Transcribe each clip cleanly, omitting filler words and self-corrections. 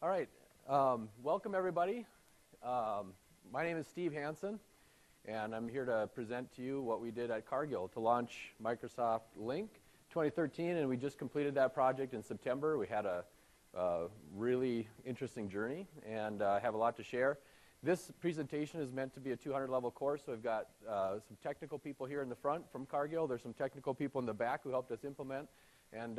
All right, welcome everybody. My name is Steve Hansen, and I'm here to present to you what we did at Cargill to launch Microsoft Lync 2013, and we just completed that project in September. We had a really interesting journey, and I have a lot to share. This presentation is meant to be a 200-level course, so we've got some technical people here in the front from Cargill. There's some technical people in the back who helped us implement, and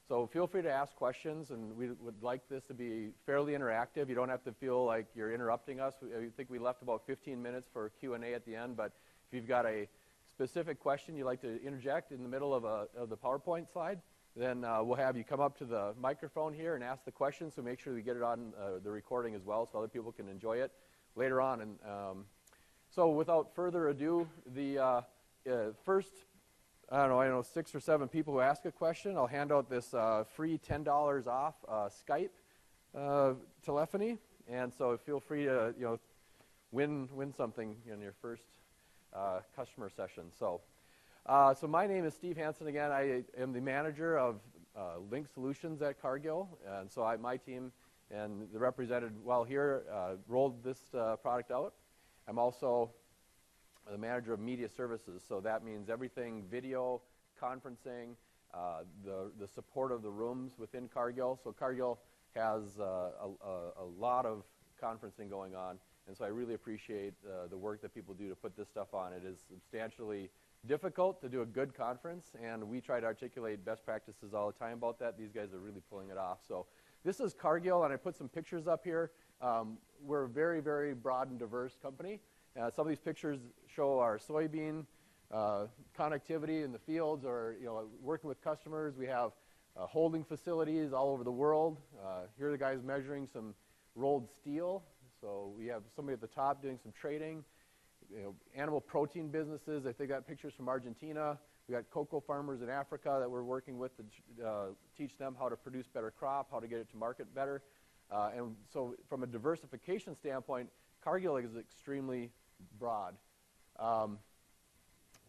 so feel free to ask questions, and we would like this to be fairly interactive. You don't have to feel like you're interrupting us. I think we left about 15 minutes for Q&A at the end, but if you've got a specific question you'd like to interject in the middle of the PowerPoint slide, then we'll have you come up to the microphone here and ask the question, so make sure we get it on the recording as well so other people can enjoy it later on. And so without further ado, the first I don't know, 6 or 7 people who ask a question, I'll hand out this free $10 off Skype telephony, and so feel free to win something in your first customer session. So my name is Steve Hansen again. I am the manager of Lync Solutions at Cargill, and so my team and the represented here rolled this product out. I'm also the manager of media services, so that means everything video, conferencing, the support of the rooms within Cargill. So Cargill has a lot of conferencing going on, and so I really appreciate the work that people do to put this stuff on. It is substantially difficult to do a good conference, and we try to articulate best practices all the time about that. These guys are really pulling it off. So this is Cargill, and I put some pictures up here. We're a very, very broad and diverse company. Some of these pictures show our soybean connectivity in the fields, or working with customers. We have holding facilities all over the world. Here are the guys measuring some rolled steel. So we have somebody at the top doing some trading. Animal protein businesses. I think I got pictures from Argentina. We got cocoa farmers in Africa that we're working with to teach them how to produce better crop, how to get it to market better. And so from a diversification standpoint, Cargill is extremely broad.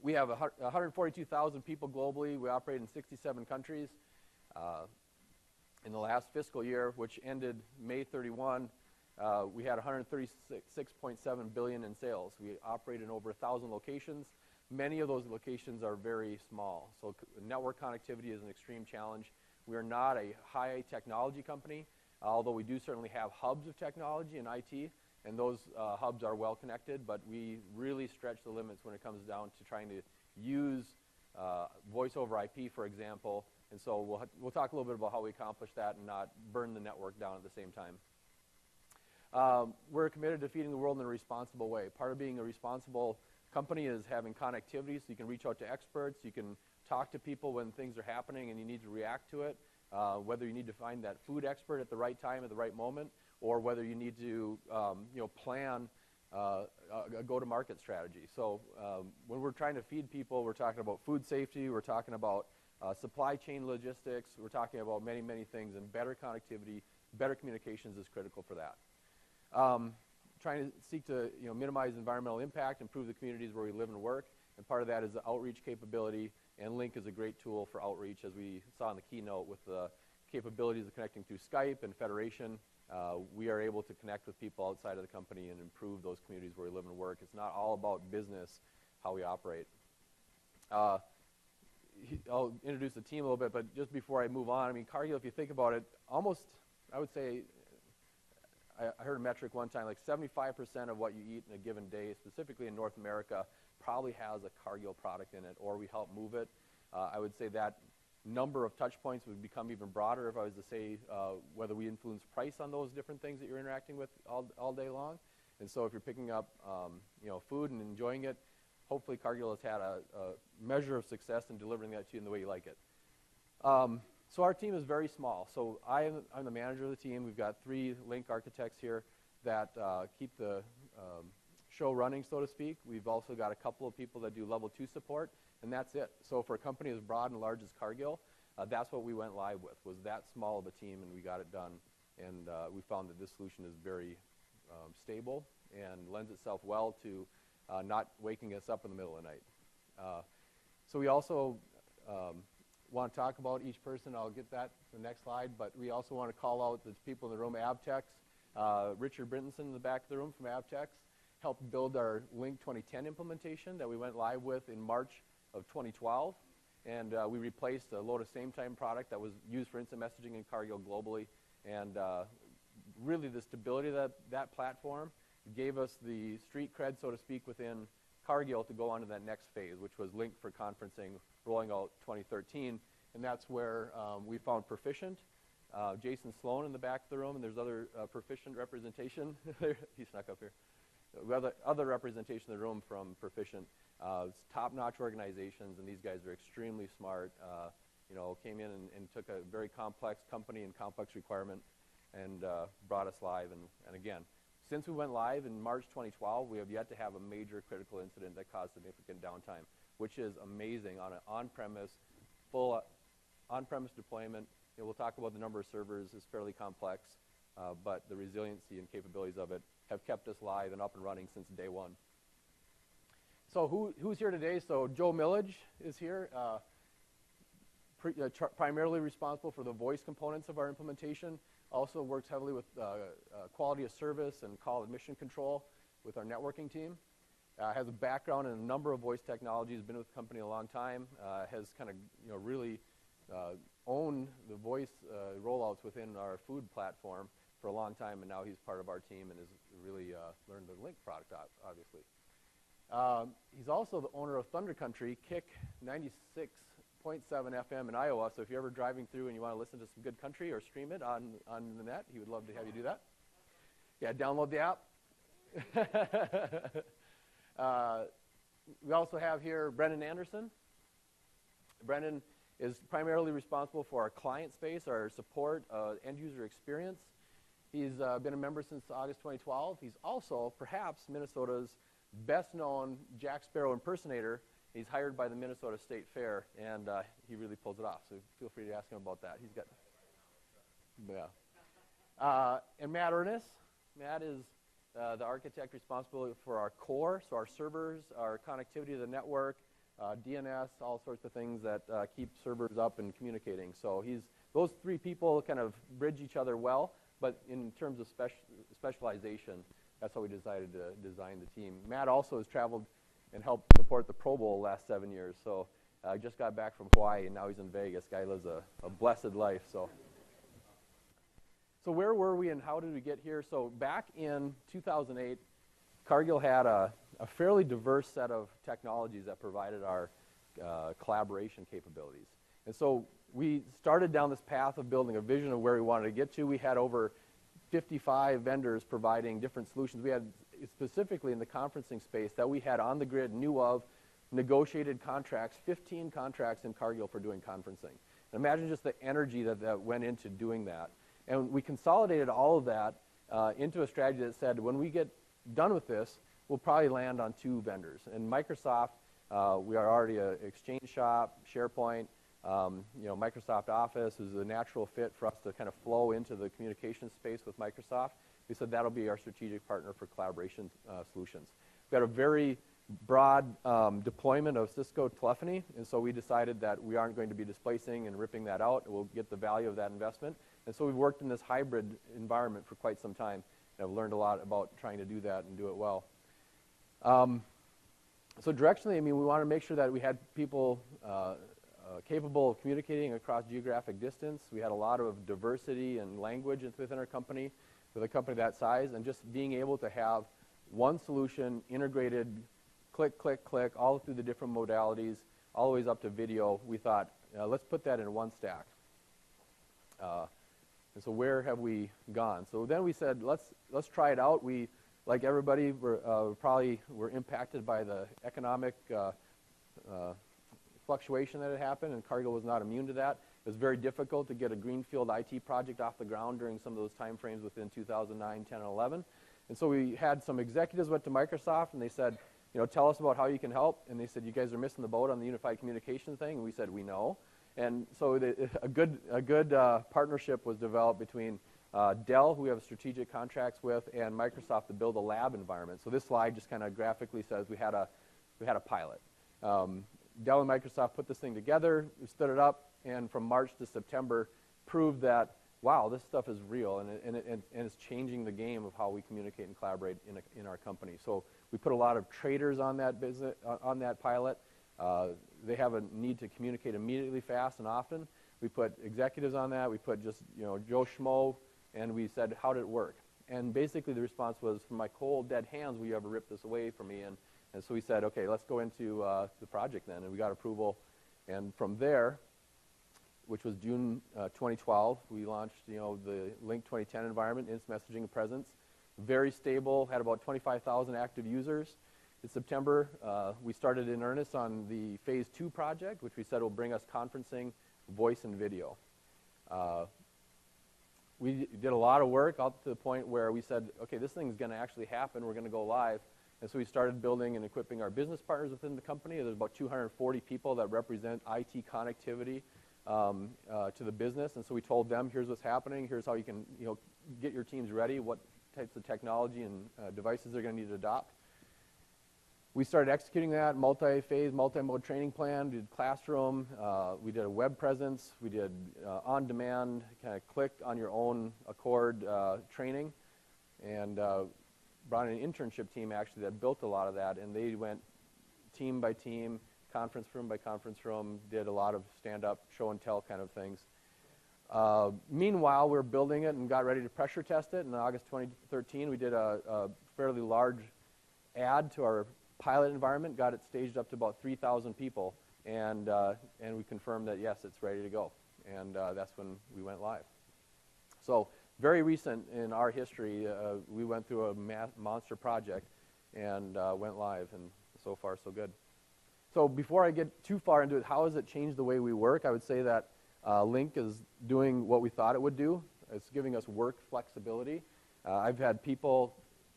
We have 142,000 people globally. We operate in 67 countries. In the last fiscal year, which ended May 31, we had 136.7 billion in sales. We operate in over 1,000 locations. Many of those locations are very small, so network connectivity is an extreme challenge. We are not a high technology company, although we do certainly have hubs of technology and IT. And those hubs are well connected, but we really stretch the limits when it comes down to trying to use voice over IP, for example. And so we'll talk a little bit about how we accomplish that and not burn the network down at the same time. We're committed to feeding the world in a responsible way. Part of being a responsible company is having connectivity, so you can reach out to experts, you can talk to people when things are happening and you need to react to it, whether you need to find that food expert at the right time at the right moment, or whether you need to plan a go-to-market strategy. So when we're trying to feed people, we're talking about food safety, we're talking about supply chain logistics, we're talking about many, many things, and better connectivity, better communications is critical for that. Trying to seek to minimize environmental impact, improve the communities where we live and work, and part of that is the outreach capability, and Lync is a great tool for outreach, as we saw in the keynote with the capabilities of connecting through Skype and Federation. We are able to connect with people outside of the company and improve those communities where we live and work. It's not all about business, how we operate. I'll introduce the team a little bit, but just before I move on, Cargill, if you think about it, almost, I would say, I heard a metric one time, like 75% of what you eat in a given day, specifically in North America, probably has a Cargill product in it, or we help move it. I would say that number of touch points would become even broader if I was to say whether we influence price on those different things that you're interacting with all day long. And so if you're picking up food and enjoying it, hopefully Cargill has had a measure of success in delivering that to you in the way you like it. So our team is very small. So I'm the manager of the team. We've got 3 Lync architects here that keep the show running, so to speak. We've also got a couple of people that do level 2 support, and that's it. So for a company as broad and large as Cargill, that's what we went live with, was that small of a team, and we got it done. And we found that this solution is very stable and lends itself well to not waking us up in the middle of the night. So we also want to talk about each person. I'll get that to the next slide. But we also want to call out the people in the room, Avtex. Richard Brintonson in the back of the room from Avtex helped build our Lync 2010 implementation that we went live with in March of 2012. And we replaced a load of same-time product that was used for instant messaging in Cargill globally. And really the stability of that platform gave us the street cred, so to speak, within Cargill to go on to that next phase, which was Lync for conferencing, rolling out 2013. And that's where we found Proficient. Jason Sloan in the back of the room, and there's other Proficient representation. He snuck up here. Other representation in the room from Proficient. It's top-notch organizations, and these guys are extremely smart. Came in and took a very complex company and complex requirement and brought us live. And again, since we went live in March 2012, we have yet to have a major critical incident that caused significant downtime, which is amazing on an on-premise, full on-premise deployment. We'll talk about the number of servers is fairly complex, but the resiliency and capabilities of it have kept us live and up and running since day one. So who's here today? So Joe Millage is here, primarily responsible for the voice components of our implementation. Also works heavily with quality of service and call admission control with our networking team. Has a background in a number of voice technologies, been with the company a long time, has kind of really owned the voice rollouts within our food platform for a long time, and now he's part of our team and has really learned the Lync product, obviously. He's also the owner of Thunder Country, Kick 96.7 FM in Iowa, so if you're ever driving through and you want to listen to some good country or stream it on the net, he would love to have you do that. Yeah, download the app. We also have here Brendan Anderson. Brendan is primarily responsible for our client space, our support, end user experience. He's been a member since August 2012. He's also perhaps Minnesota's best known Jack Sparrow impersonator. He's hired by the Minnesota State Fair, and he really pulls it off, so feel free to ask him about that. He's got, yeah. And Matt Ernest. Matt is the architect responsible for our core, so our servers, our connectivity to the network, DNS, all sorts of things that keep servers up and communicating. So those three people kind of bridge each other well, but in terms of specialization, that's how we decided to design the team. Matt also has traveled and helped support the Pro Bowl the last 7 years. So I just got back from Hawaii, and now he's in Vegas. Guy lives a blessed life. So where were we and how did we get here? So back in 2008, Cargill had a fairly diverse set of technologies that provided our collaboration capabilities. And so we started down this path of building a vision of where we wanted to get to. We had over 55 vendors providing different solutions. We had specifically in the conferencing space that we had on the grid, knew of, negotiated contracts, 15 contracts in Cargill for doing conferencing. And imagine just the energy that went into doing that. And we consolidated all of that into a strategy that said, when we get done with this, we'll probably land on 2 vendors. And Microsoft, we are already an Exchange shop, SharePoint, Microsoft Office is a natural fit for us to kind of flow into the communication space with Microsoft. We said that'll be our strategic partner for collaboration solutions. We've got a very broad deployment of Cisco telephony, and so we decided that we aren't going to be displacing and ripping that out. We'll get the value of that investment. And so we've worked in this hybrid environment for quite some time, and I've learned a lot about trying to do that and do it well. So directionally, we want to make sure that we had people capable of communicating across geographic distance. We had a lot of diversity and language within our company, with a company that size, and just being able to have one solution integrated, click, click, click, all through the different modalities, all the ways up to video. We thought, let's put that in one stack. And so where have we gone? So then we said, let's try it out. We, like everybody, were impacted by the economic fluctuation that had happened, and Cargill was not immune to that. It was very difficult to get a greenfield IT project off the ground during some of those time frames within 2009, 10, and 11. And so we had some executives went to Microsoft, and they said, tell us about how you can help. And they said, you guys are missing the boat on the unified communication thing. And we said, we know. And so a good partnership was developed between Dell, who we have strategic contracts with, and Microsoft to build a lab environment. So this slide just kind of graphically says we had a pilot. Dell and Microsoft put this thing together, we stood it up, and from March to September proved that, wow, this stuff is real, and it's changing the game of how we communicate and collaborate in our company. So we put a lot of traders on that business, on that pilot. They have a need to communicate immediately, fast, and often. We put executives on that. We put just, Joe Schmo, and we said, how did it work? And basically the response was, from my cold, dead hands, will you ever rip this away from me? And so we said, okay, let's go into the project then, and we got approval. And from there, which was June 2012, we launched, the Lync 2010 environment, instant messaging and presence. Very stable, had about 25,000 active users. In September, we started in earnest on the phase 2 project, which we said will bring us conferencing, voice, and video. We did a lot of work up to the point where we said, okay, this thing's going to actually happen. We're going to go live. And so we started building and equipping our business partners within the company. There's about 240 people that represent IT connectivity to the business. And so we told them, here's what's happening. Here's how you can get your teams ready, what types of technology and devices they're going to need to adopt. We started executing that multi-phase, multi-mode training plan. We did classroom. We did a web presence. We did on-demand, kind of click on your own accord training. And brought in an internship team, actually, that built a lot of that. And they went team by team, conference room by conference room, did a lot of stand-up, show-and-tell kind of things. Meanwhile, we were building it and got ready to pressure test it. In August 2013, we did a fairly large add to our pilot environment, got it staged up to about 3,000 people, and we confirmed that, yes, it's ready to go. And that's when we went live. So very recent in our history, we went through a monster project and went live, and so far, so good. So before I get too far into it, how has it changed the way we work? I would say that Lync is doing what we thought it would do. It's giving us work flexibility. I've had people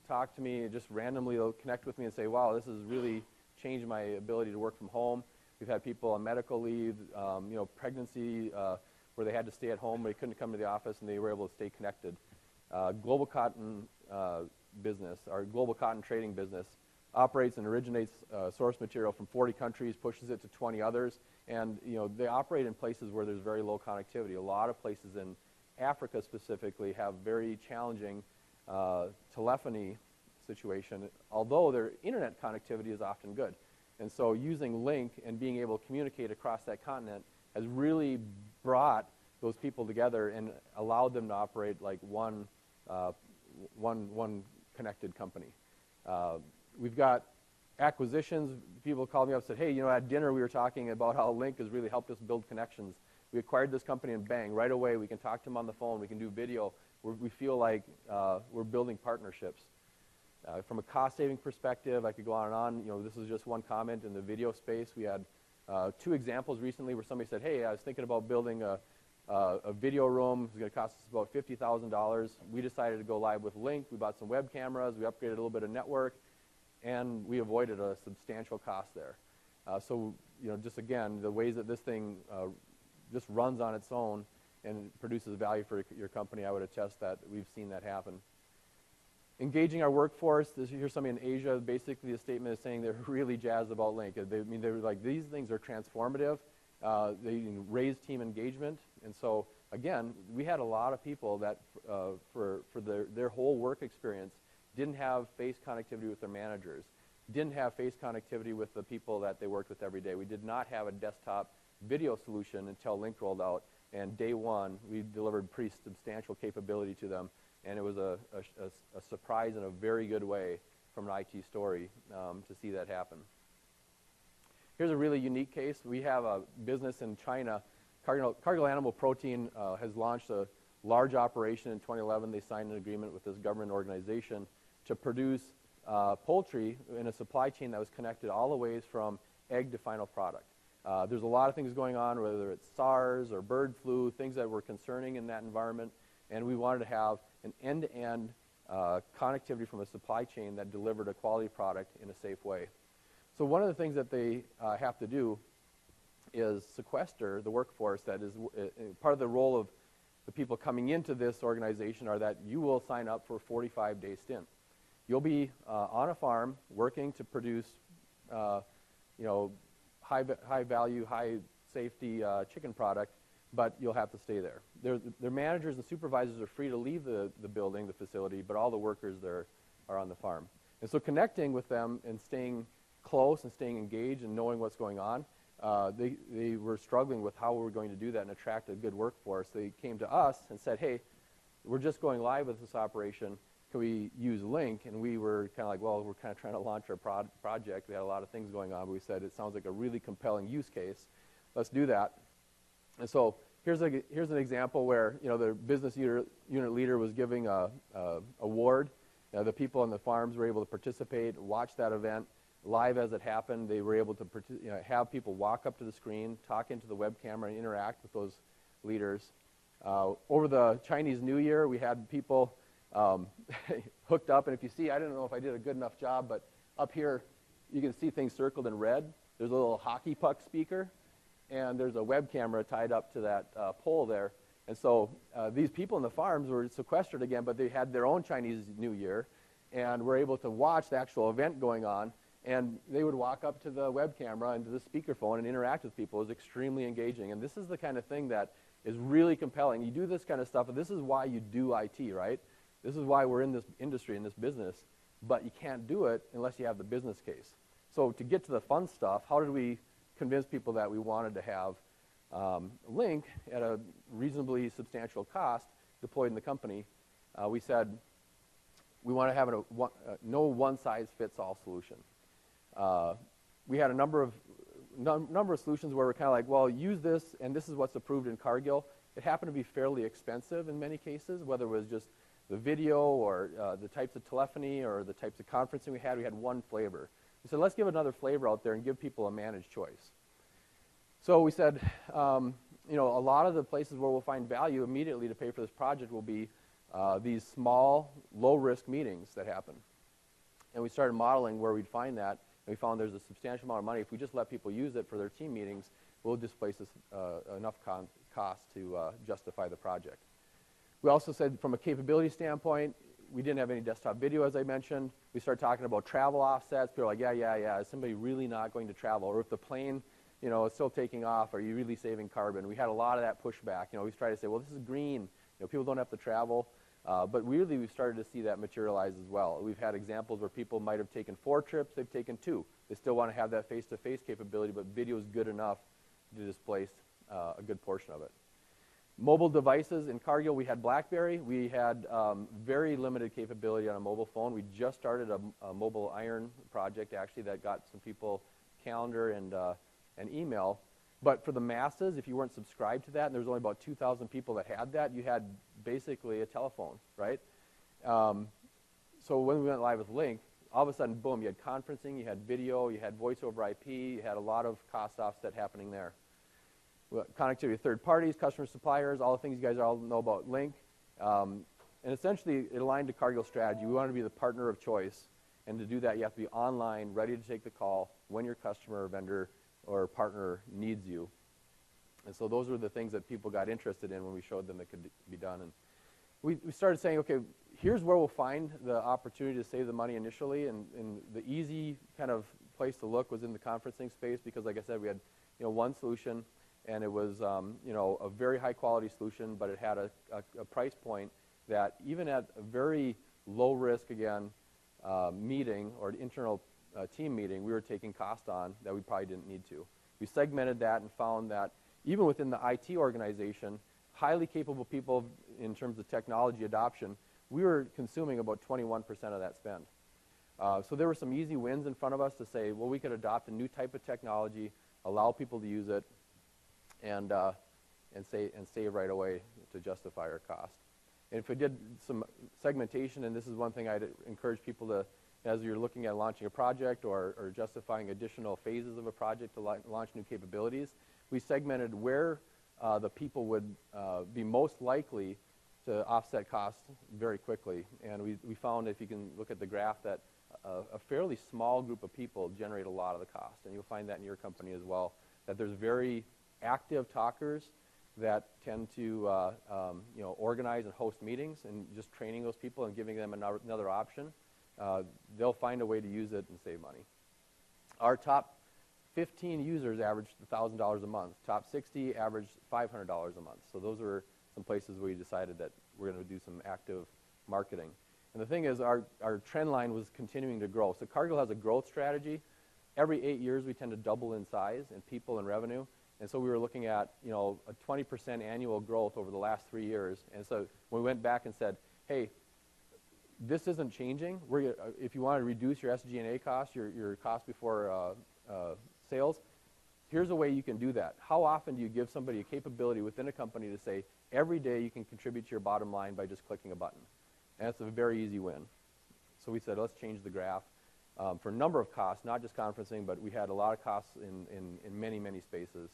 talk to me, just randomly they'll connect with me and say, wow, this has really changed my ability to work from home. We've had people on medical leave, pregnancy, where they had to stay at home, but they couldn't come to the office, and they were able to stay connected. Global cotton business, our global cotton trading business, operates and originates source material from 40 countries, pushes it to 20 others, and they operate in places where there's very low connectivity. A lot of places in Africa specifically have very challenging telephony situation, although their internet connectivity is often good. And so using Lync and being able to communicate across that continent has really brought those people together and allowed them to operate like one connected company. We've got acquisitions. People called me up and said, hey, at dinner we were talking about how Lync has really helped us build connections. We acquired this company and bang, right away we can talk to them on the phone, we can do video. We feel like we're building partnerships. From a cost-saving perspective, I could go on and on. This is just one comment in the video space. We had 2 examples recently where somebody said, hey, I was thinking about building a video room. It's going to cost us about $50,000. We decided to go live with Lync. We bought some web cameras. We upgraded a little bit of network, and we avoided a substantial cost there. So, just again, the ways that this thing just runs on its own and produces value for your company, I would attest that we've seen that happen. Engaging our workforce, here's somebody in Asia, basically the statement is saying they're really jazzed about Lync. They're like, these things are transformative. They raise team engagement. And so, again, we had a lot of people that, for their whole work experience, didn't have face connectivity with their managers, didn't have face connectivity with the people that they worked with every day. We did not have a desktop video solution until Lync rolled out. And day one, we delivered pretty substantial capability to them. And it was a surprise in a very good way from an IT story to see that happen. Here's a really unique case. We have a business in China. Cargill Animal Protein has launched a large operation in 2011. They signed an agreement with this government organization to produce poultry in a supply chain that was connected all the ways from egg to final product. There's a lot of things going on, whether it's SARS or bird flu, things that were concerning in that environment, and we wanted to have an end-to-end connectivity from a supply chain that delivered a quality product in a safe way. So one of the things that they have to do is sequester the workforce. That is part of the role of the people coming into this organization are that you will sign up for a 45-day stint. You'll be on a farm working to produce high value, high safety chicken product but you'll have to stay there. Their managers and supervisors are free to leave the building, the facility, but all the workers there are on the farm. And so connecting with them and staying close and staying engaged and knowing what's going on, they were struggling with how we were going to do that and attract a good workforce. They came to us and said, hey, we're just going live with this operation. Can we use Lync? And we were kind of like, well, we're kind of trying to launch our project. We had a lot of things going on, but we said it sounds like a really compelling use case. Let's do that. And so here's an example where the business unit leader was giving a award. The people on the farms were able to participate, watch that event live as it happened. They were able to have people walk up to the screen, talk into the web camera, and interact with those leaders. Over the Chinese New Year, we had people hooked up, and if you see, I don't know if I did a good enough job, but up here you can see things circled in red. There's a little hockey puck speaker, and there's a web camera tied up to that pole there. And so these people in the farms were sequestered again, but they had their own Chinese New Year, and were able to watch the actual event going on, and they would walk up to the web camera and to the speakerphone and interact with people. It was extremely engaging, and this is the kind of thing that is really compelling. You do this kind of stuff, and this is why you do IT, right? This is why we're in this industry, in this business, but you can't do it unless you have the business case. So to get to the fun stuff, how did we convince people that we wanted to have Lync at a reasonably substantial cost deployed in the company? We said we want to have no one-size-fits-all solution. We had a number of solutions where we're kind of like, well, use this, and this is what's approved in Cargill. It happened to be fairly expensive in many cases, whether it was just the video or the types of telephony or the types of conferencing we had. We had one flavor. We said, let's give another flavor out there and give people a managed choice. So we said, a lot of the places where we'll find value immediately to pay for this project will be these small, low-risk meetings that happen. And we started modeling where we'd find that, and we found there's a substantial amount of money. If we just let people use it for their team meetings, we'll displace enough cost to justify the project. We also said from a capability standpoint, we didn't have any desktop video, as I mentioned. We started talking about travel offsets. People are like, yeah, is somebody really not going to travel? Or if the plane, is still taking off, are you really saving carbon? We had a lot of that pushback. We tried to say, well, this is green. People don't have to travel. But really, we've started to see that materialize as well. We've had examples where people might have taken 4 trips. They've taken 2. They still want to have that face-to-face capability, but video is good enough to displace a good portion of it. Mobile devices, in Cargill, we had BlackBerry. We had very limited capability on a mobile phone. We just started a mobile iron project, actually, that got some people calendar and email. But for the masses, if you weren't subscribed to that, and there was only about 2,000 people that had that, you had basically a telephone, right? So when we went live with Lync, all of a sudden, boom, you had conferencing, you had video, you had voice over IP, you had a lot of cost offset happening there. Connectivity with third parties, customers, suppliers, all the things you guys all know about Lync. And essentially, it aligned to Cargill's strategy. We wanted to be the partner of choice. And to do that, you have to be online, ready to take the call when your customer or vendor or partner needs you. And so those were the things that people got interested in when we showed them that could be done. And we started saying, okay, here's where we'll find the opportunity to save the money initially. And the easy kind of place to look was in the conferencing space because, like I said, we had one solution. And it was, a very high-quality solution, but it had a price point that even at a very low-risk, again, meeting or internal team meeting, we were taking cost on that we probably didn't need to. We segmented that and found that even within the IT organization, highly capable people in terms of technology adoption, we were consuming about 21% of that spend. So there were some easy wins in front of us to say, well, we could adopt a new type of technology, allow people to use it, and save right away to justify our cost. And if we did some segmentation, and this is one thing I'd encourage people to, as you're looking at launching a project or justifying additional phases of a project to launch new capabilities, we segmented where the people would be most likely to offset costs very quickly. And we found, if you can look at the graph, that a fairly small group of people generate a lot of the cost. And you'll find that in your company as well, that there's very active talkers that tend to organize and host meetings, and just training those people and giving them another option, they'll find a way to use it and save money. Our top 15 users averaged $1,000 a month. Top 60 averaged $500 a month. So those were some places where we decided that we're going to do some active marketing. And the thing is, our trend line was continuing to grow. So Cargill has a growth strategy. Every 8 years, we tend to double in size in people and revenue. And so we were looking at, you know, a 20% annual growth over the last 3 years. And so we went back and said, hey, this isn't changing. If you want to reduce your SG&A costs, your cost before sales, here's a way you can do that. How often do you give somebody a capability within a company to say, every day you can contribute to your bottom line by just clicking a button? And that's a very easy win. So we said, let's change the graph for a number of costs, not just conferencing, but we had a lot of costs in many, many spaces.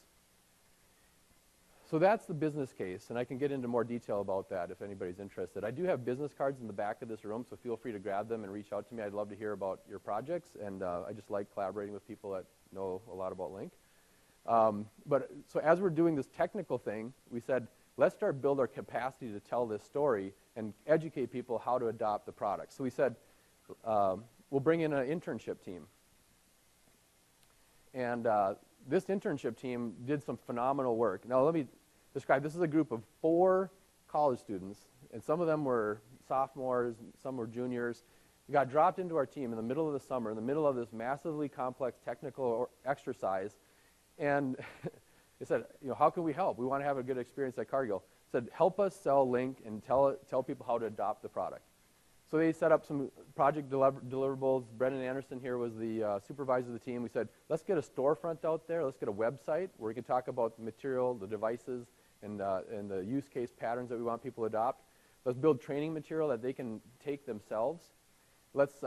So that's the business case, and I can get into more detail about that if anybody's interested. I do have business cards in the back of this room, so feel free to grab them and reach out to me. I'd love to hear about your projects, and I just like collaborating with people that know a lot about Lync. So as we're doing this technical thing, we said, let's start build our capacity to tell this story and educate people how to adopt the product. So we said, we'll bring in an internship team. And this internship team did some phenomenal work. Now let me describe, this is a group of 4 college students, and some of them were sophomores, some were juniors. We got dropped into our team in the middle of the summer, in the middle of this massively complex technical exercise, and they said, you know, how can we help? We want to have a good experience at Cargill. Said, help us sell Lync and tell people how to adopt the product. So they set up some project deliverables. Brendan Anderson here was the supervisor of the team. We said, let's get a storefront out there. Let's get a website where we can talk about the material, the devices, and the use case patterns that we want people to adopt. Let's build training material that they can take themselves. Let's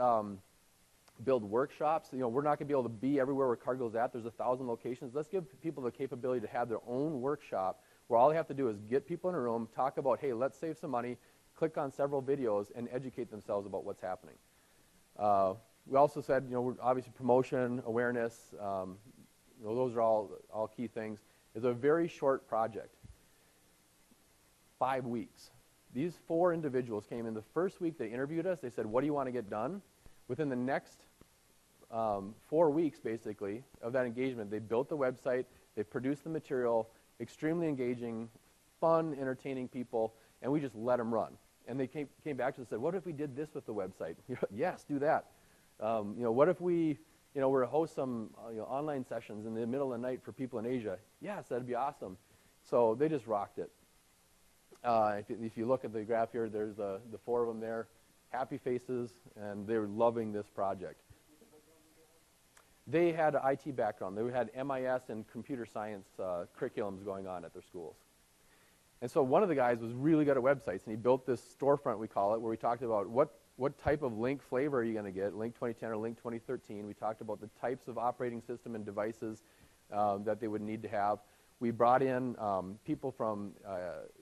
build workshops. You know, we're not going to be able to be everywhere where Cargill's at. There's 1,000 locations. Let's give people the capability to have their own workshop where all they have to do is get people in a room, talk about, hey, let's save some money, click on several videos, and educate themselves about what's happening. We also said, you know, obviously promotion, awareness, you know, those are all key things. It's a very short project, 5 weeks. These 4 individuals came in the first week they interviewed us. They said, what do you want to get done? Within the next 4 weeks, basically, of that engagement, they built the website, they produced the material, extremely engaging, fun, entertaining people, and we just let them run. And they came back to us and said, what if we did this with the website? Yes, do that. You know, what if we, you know, were to host some you know, online sessions in the middle of the night for people in Asia? Yes, that'd be awesome. So they just rocked it. If you look at the graph here, there's the 4 of them there, happy faces, and they were loving this project. They had an IT background. They had MIS and computer science curriculums going on at their schools. And so one of the guys was really good at websites, and he built this storefront, we call it, where we talked about what type of Lync flavor are you going to get, Lync 2010 or Lync 2013. We talked about the types of operating system and devices that they would need to have. We brought in people from,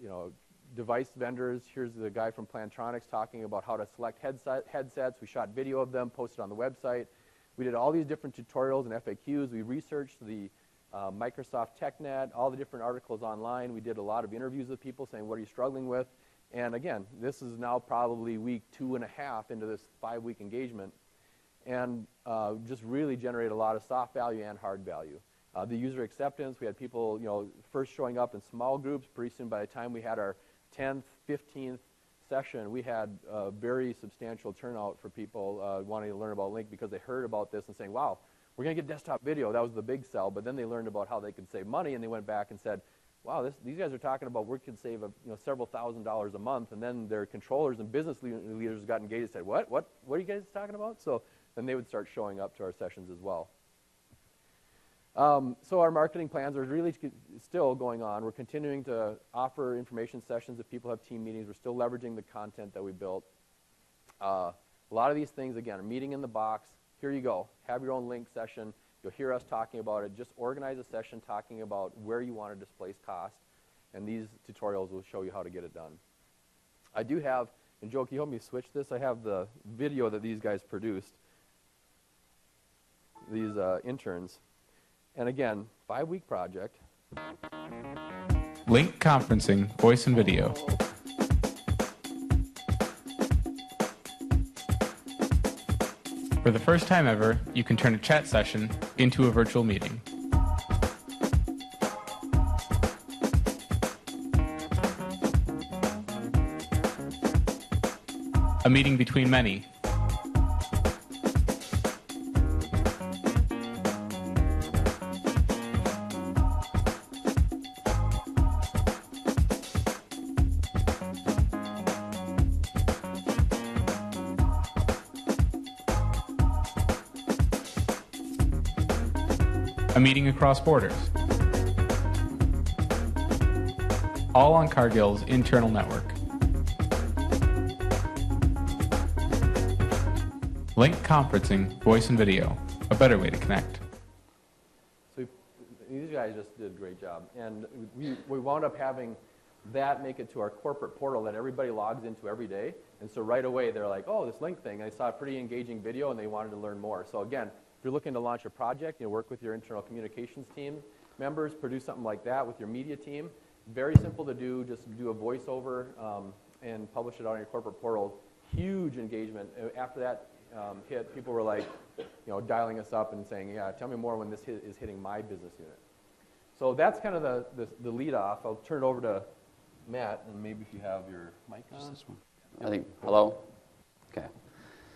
you know, device vendors. Here's the guy from Plantronics talking about how to select headsets. We shot video of them, posted on the website. We did all these different tutorials and FAQs. We researched the Microsoft TechNet, all the different articles online. We did a lot of interviews with people saying, what are you struggling with? And again, this is now probably week 2.5 into this 5-week engagement, and just really generate a lot of soft value and hard value. The user acceptance, we had people, you know, first showing up in small groups. Pretty soon, by the time we had our 10th, 15th session, we had a very substantial turnout for people wanting to learn about Lync because they heard about this and saying, wow, we're going to get desktop video. That was the big sell. But then they learned about how they could save money, and they went back and said, wow, these guys are talking about we could save several $1,000s a month. And then their controllers and business leaders got engaged and said, what are you guys talking about? So then they would start showing up to our sessions as well. So our marketing plans are really still going on. We're continuing to offer information sessions if people have team meetings. We're still leveraging the content that we built. A lot of these things, again, are meeting in the box. Here you go. Have your own Lync session. You'll hear us talking about it. Just organize a session talking about where you want to displace cost, and these tutorials will show you how to get it done. I do have, and Joe, can you help me switch this? I have the video that these guys produced, these interns. And again, 5-week project. Lync conferencing, voice and video. For the first time ever, you can turn a chat session into a virtual meeting. A meeting between many. A meeting across borders. All on Cargill's internal network. Lync conferencing, voice and video, a better way to connect. So these guys just did a great job. And we wound up having that make it to our corporate portal that everybody logs into every day. And so right away they're like, oh, this Lync thing. They saw a pretty engaging video and they wanted to learn more. So again, if you're looking to launch a project, work with your internal communications team members, produce something like that with your media team. Very simple to do. Just do a voiceover and publish it on your corporate portal. Huge engagement. After that hit, people were like, dialing us up and saying, yeah, tell me more when this is hitting my business unit. So that's kind of the lead off. I'll turn it over to Matt, and maybe if you have your mic on. Just this one. I think, hello? Okay.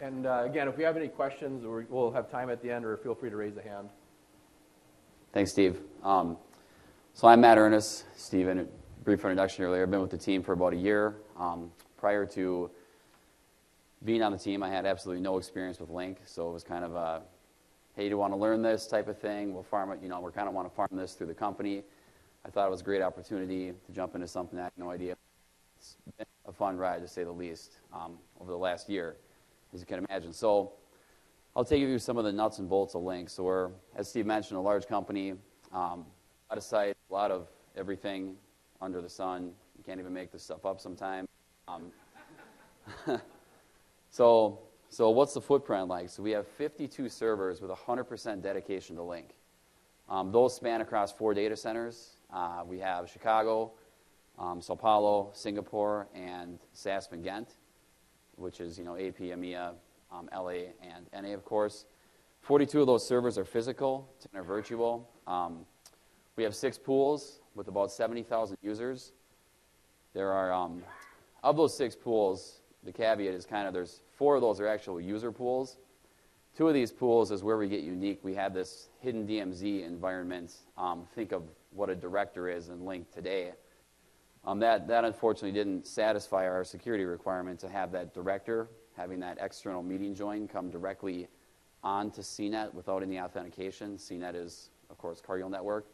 And again, if we have any questions, we'll have time at the end, or feel free to raise a hand. Thanks, Steve. So I'm Matt Ernest. Steve, a brief introduction earlier. I've been with the team for about a year. Prior to being on the team, I had absolutely no experience with Lync, so it was kind of a, hey, do you want to learn this type of thing? We'll farm it, we kind of want to farm this through the company. I thought it was a great opportunity to jump into something I had no idea. It's been a fun ride, to say the least, over the last year, as you can imagine. So I'll take you through some of the nuts and bolts of Lync. So we're, as Steve mentioned, a large company, a lot of sites, a lot of everything under the sun. You can't even make this stuff up sometimes. So what's the footprint like? So we have 52 servers with 100% dedication to Lync. Those span across 4 data centers. We have Chicago, Sao Paulo, Singapore, and Saspin Ghent, which is AP, EMEA, LA, and NA, of course. 42 of those servers are physical, 10 are virtual. We have 6 pools with about 70,000 users. There are, of those 6 pools, the caveat is there's 4 of those are actual user pools. 2 of these pools is where we get unique. We have this hidden DMZ environment. Think of what a director is in Lync today. That unfortunately didn't satisfy our security requirement to have that director, having that external meeting join come directly onto CNET without any authentication. CNET is, of course, Cargill network.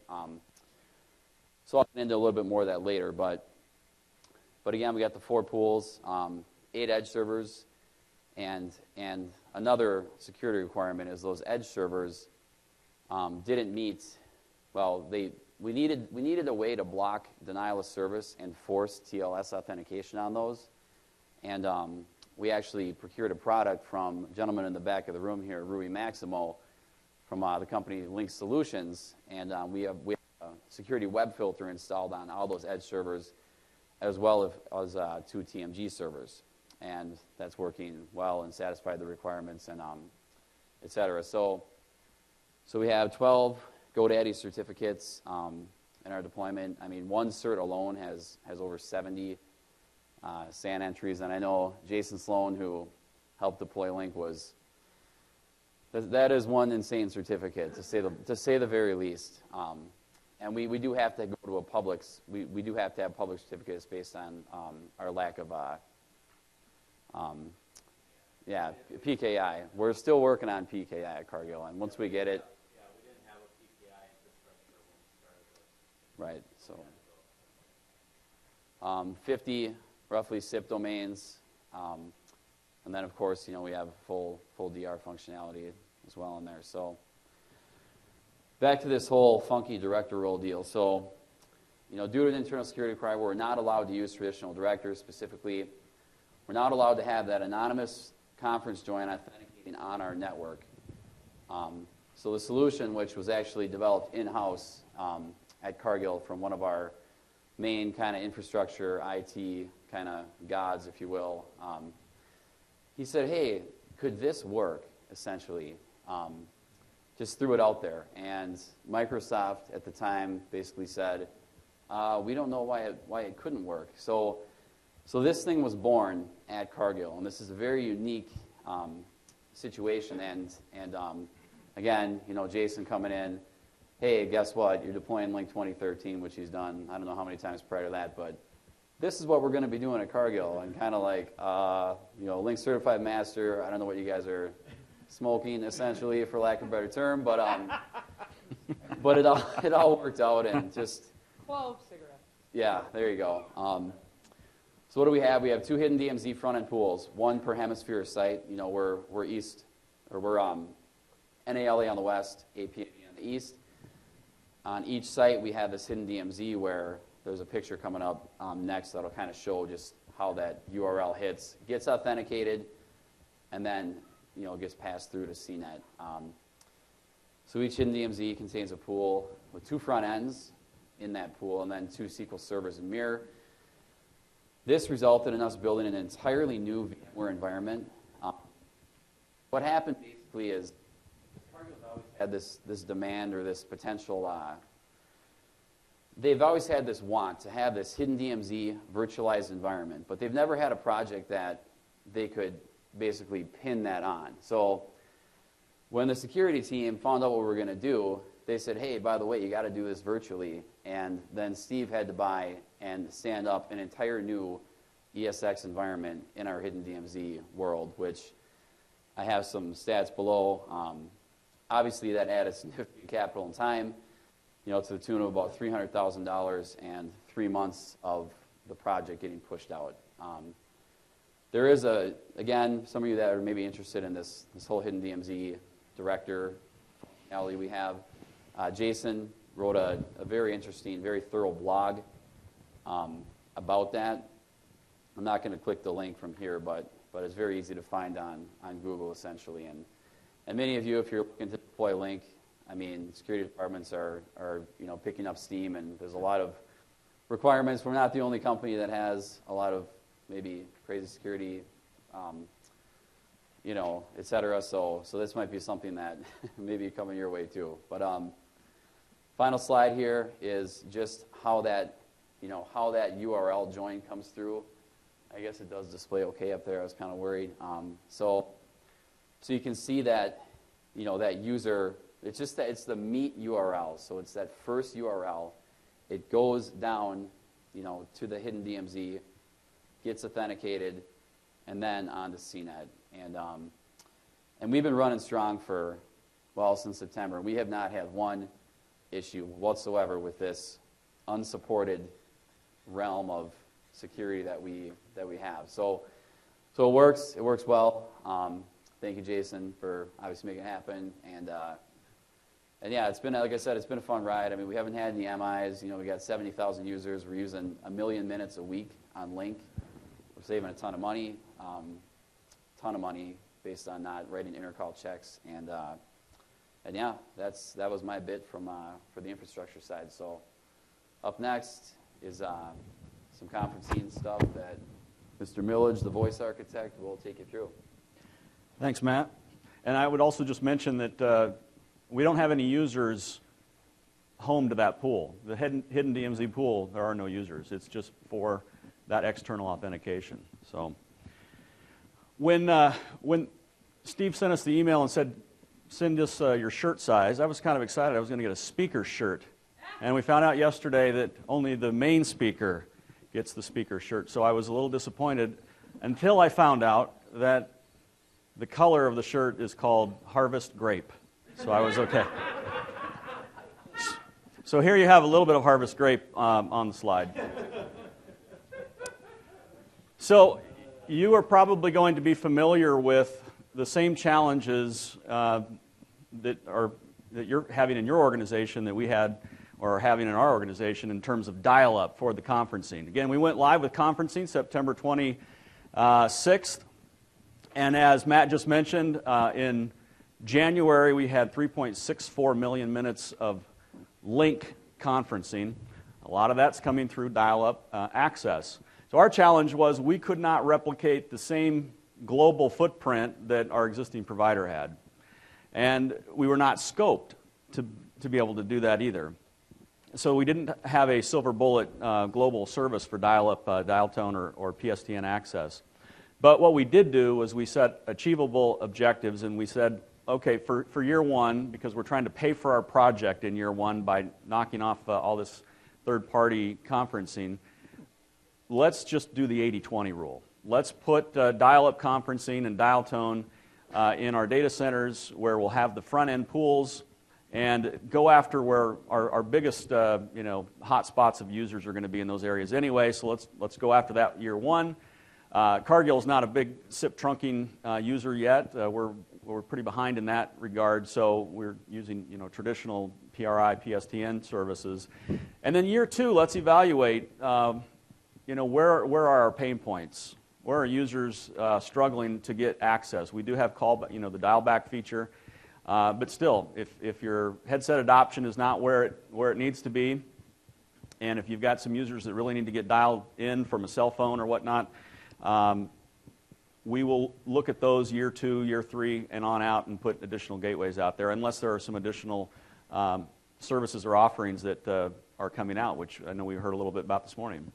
So I'll get into a little bit more of that later. But again, we got the 4 pools, 8 edge servers, and another security requirement is those edge servers didn't meet. Well, we needed a way to block denial of service and force TLS authentication on those, and we actually procured a product from a gentleman in the back of the room here, Rui Maximo, from the company Lync Solutions, and we have a security web filter installed on all those edge servers, as well as 2 TMG servers. And that's working well and satisfied the requirements and et cetera. So we have 12 GoDaddy certificates in our deployment. I mean, one cert alone has over 70 SAN entries. And I know Jason Sloan, who helped deploy Lync, that is one insane certificate, to say the very least. And we do have to go to a Publix. We do have to have public certificates based on our lack of PKI. We're still working on PKI at Cargill, and once we get it, we didn't have a PKI infrastructure when we started. Right. So, 50 roughly SIP domains, and then of course we have full DR functionality as well in there. So, back to this whole funky director role deal. So, due to an internal security requirement, we're not allowed to use traditional directors specifically. We're not allowed to have that anonymous conference join authenticating on our network. So the solution, which was actually developed in-house at Cargill from one of our main kind of infrastructure, IT kind of gods, if you will, he said, hey, could this work? essentially. Just threw it out there. And Microsoft at the time basically said, we don't know why it couldn't work. So this thing was born at Cargill, and this is a very unique situation. And again, Jason coming in, hey, guess what? You're deploying Lync 2013, which he's done I don't know how many times prior to that, but this is what we're going to be doing at Cargill. And kind of like, Lync Certified Master, I don't know what you guys are smoking, essentially, for lack of a better term, but it all worked out, and just 12 cigarettes. Yeah, there you go. So what do we have? We have 2 hidden DMZ front-end pools, 1 per hemisphere site. We're east, or we're NALA on the west, APA on the east. On each site, we have this hidden DMZ where there's a picture coming up next that'll kind of show just how that URL hits, gets authenticated, and then gets passed through to CNET. So each hidden DMZ contains a pool with 2 front ends in that pool, and then 2 SQL servers and mirror. This resulted in us building an entirely new VMware environment. What happened basically is Cargill's always had this demand or this potential. They've always had this want to have this hidden DMZ virtualized environment, but they've never had a project that they could basically pin that on. So when the security team found out what we were going to do, they said, hey, by the way, you got to do this virtually. And then Steve had to buy and stand up an entire new ESX environment in our hidden DMZ world, which I have some stats below. Obviously, that added significant capital and time, to the tune of about $300,000 and 3 months of the project getting pushed out. There is again, some of you that are maybe interested in this whole hidden DMZ director functionality we have. Jason wrote a very interesting, very thorough blog about that. I'm not going to click the link from here, but it's very easy to find on Google, essentially. And many of you, if you're looking to deploy Lync, security departments are picking up steam, and there's a lot of requirements. We're not the only company that has a lot of maybe crazy security, et cetera. So this might be something that may be coming your way too. But final slide here is just how that URL join comes through. I guess it does display okay up there. I was kind of worried. So you can see that, that user. It's just that it's the meet URL. So it's that first URL. It goes down, to the hidden DMZ, gets authenticated, and then onto CNET. And we've been running strong since September. We have not had one issue whatsoever with this unsupported realm of security that we have. So it works. It works well. Thank you, Jason, for obviously making it happen. And yeah, it's been, like I said, it's been a fun ride. We haven't had any MIs. We got 70,000 users. We're using 1 million minutes a week on Lync. We're saving a ton of money based on not writing intercall checks. And yeah, that was my bit for the infrastructure side. So up next is some conferencing stuff that Mr. Millage, the voice architect, will take you through. Thanks, Matt. And I would also just mention that we don't have any users home to that pool. The hidden DMZ pool, there are no users. It's just for that external authentication. So when Steve sent us the email and said, send us your shirt size, I was kind of excited. I was going to get a speaker shirt. And we found out yesterday that only the main speaker gets the speaker shirt. So I was a little disappointed until I found out that the color of the shirt is called Harvest Grape. So I was okay. So here you have a little bit of Harvest Grape on the slide. So you are probably going to be familiar with the same challenges that you're having in your organization that we had or are having in our organization in terms of dial-up for the conferencing. Again, we went live with conferencing September 26th. And as Matt just mentioned, in January we had 3.64 million minutes of Lync conferencing. A lot of that's coming through dial-up access. So our challenge was we could not replicate the same global footprint that our existing provider had. And we were not scoped to be able to do that either. So we didn't have a silver bullet global service for dial-up, dial tone, or PSTN access. But what we did do was we set achievable objectives, and we said, okay, for year one, because we're trying to pay for our project in year one by knocking off all this third-party conferencing, let's just do the 80-20 rule. Let's put dial-up conferencing and dial tone in our data centers where we'll have the front-end pools and go after where our biggest hot spots of users are going to be in those areas anyway. So let's go after that year one. Cargill is not a big SIP trunking user yet. We're pretty behind in that regard, so we're using traditional PRI, PSTN services. And then year two, let's evaluate where are our pain points? Where are users struggling to get access? We do have the dial back feature, but still, if your headset adoption is not where it needs to be, and if you've got some users that really need to get dialed in from a cell phone or whatnot, we will look at those year two, year three, and on out and put additional gateways out there, unless there are some additional services or offerings that are coming out, which I know we heard a little bit about this morning.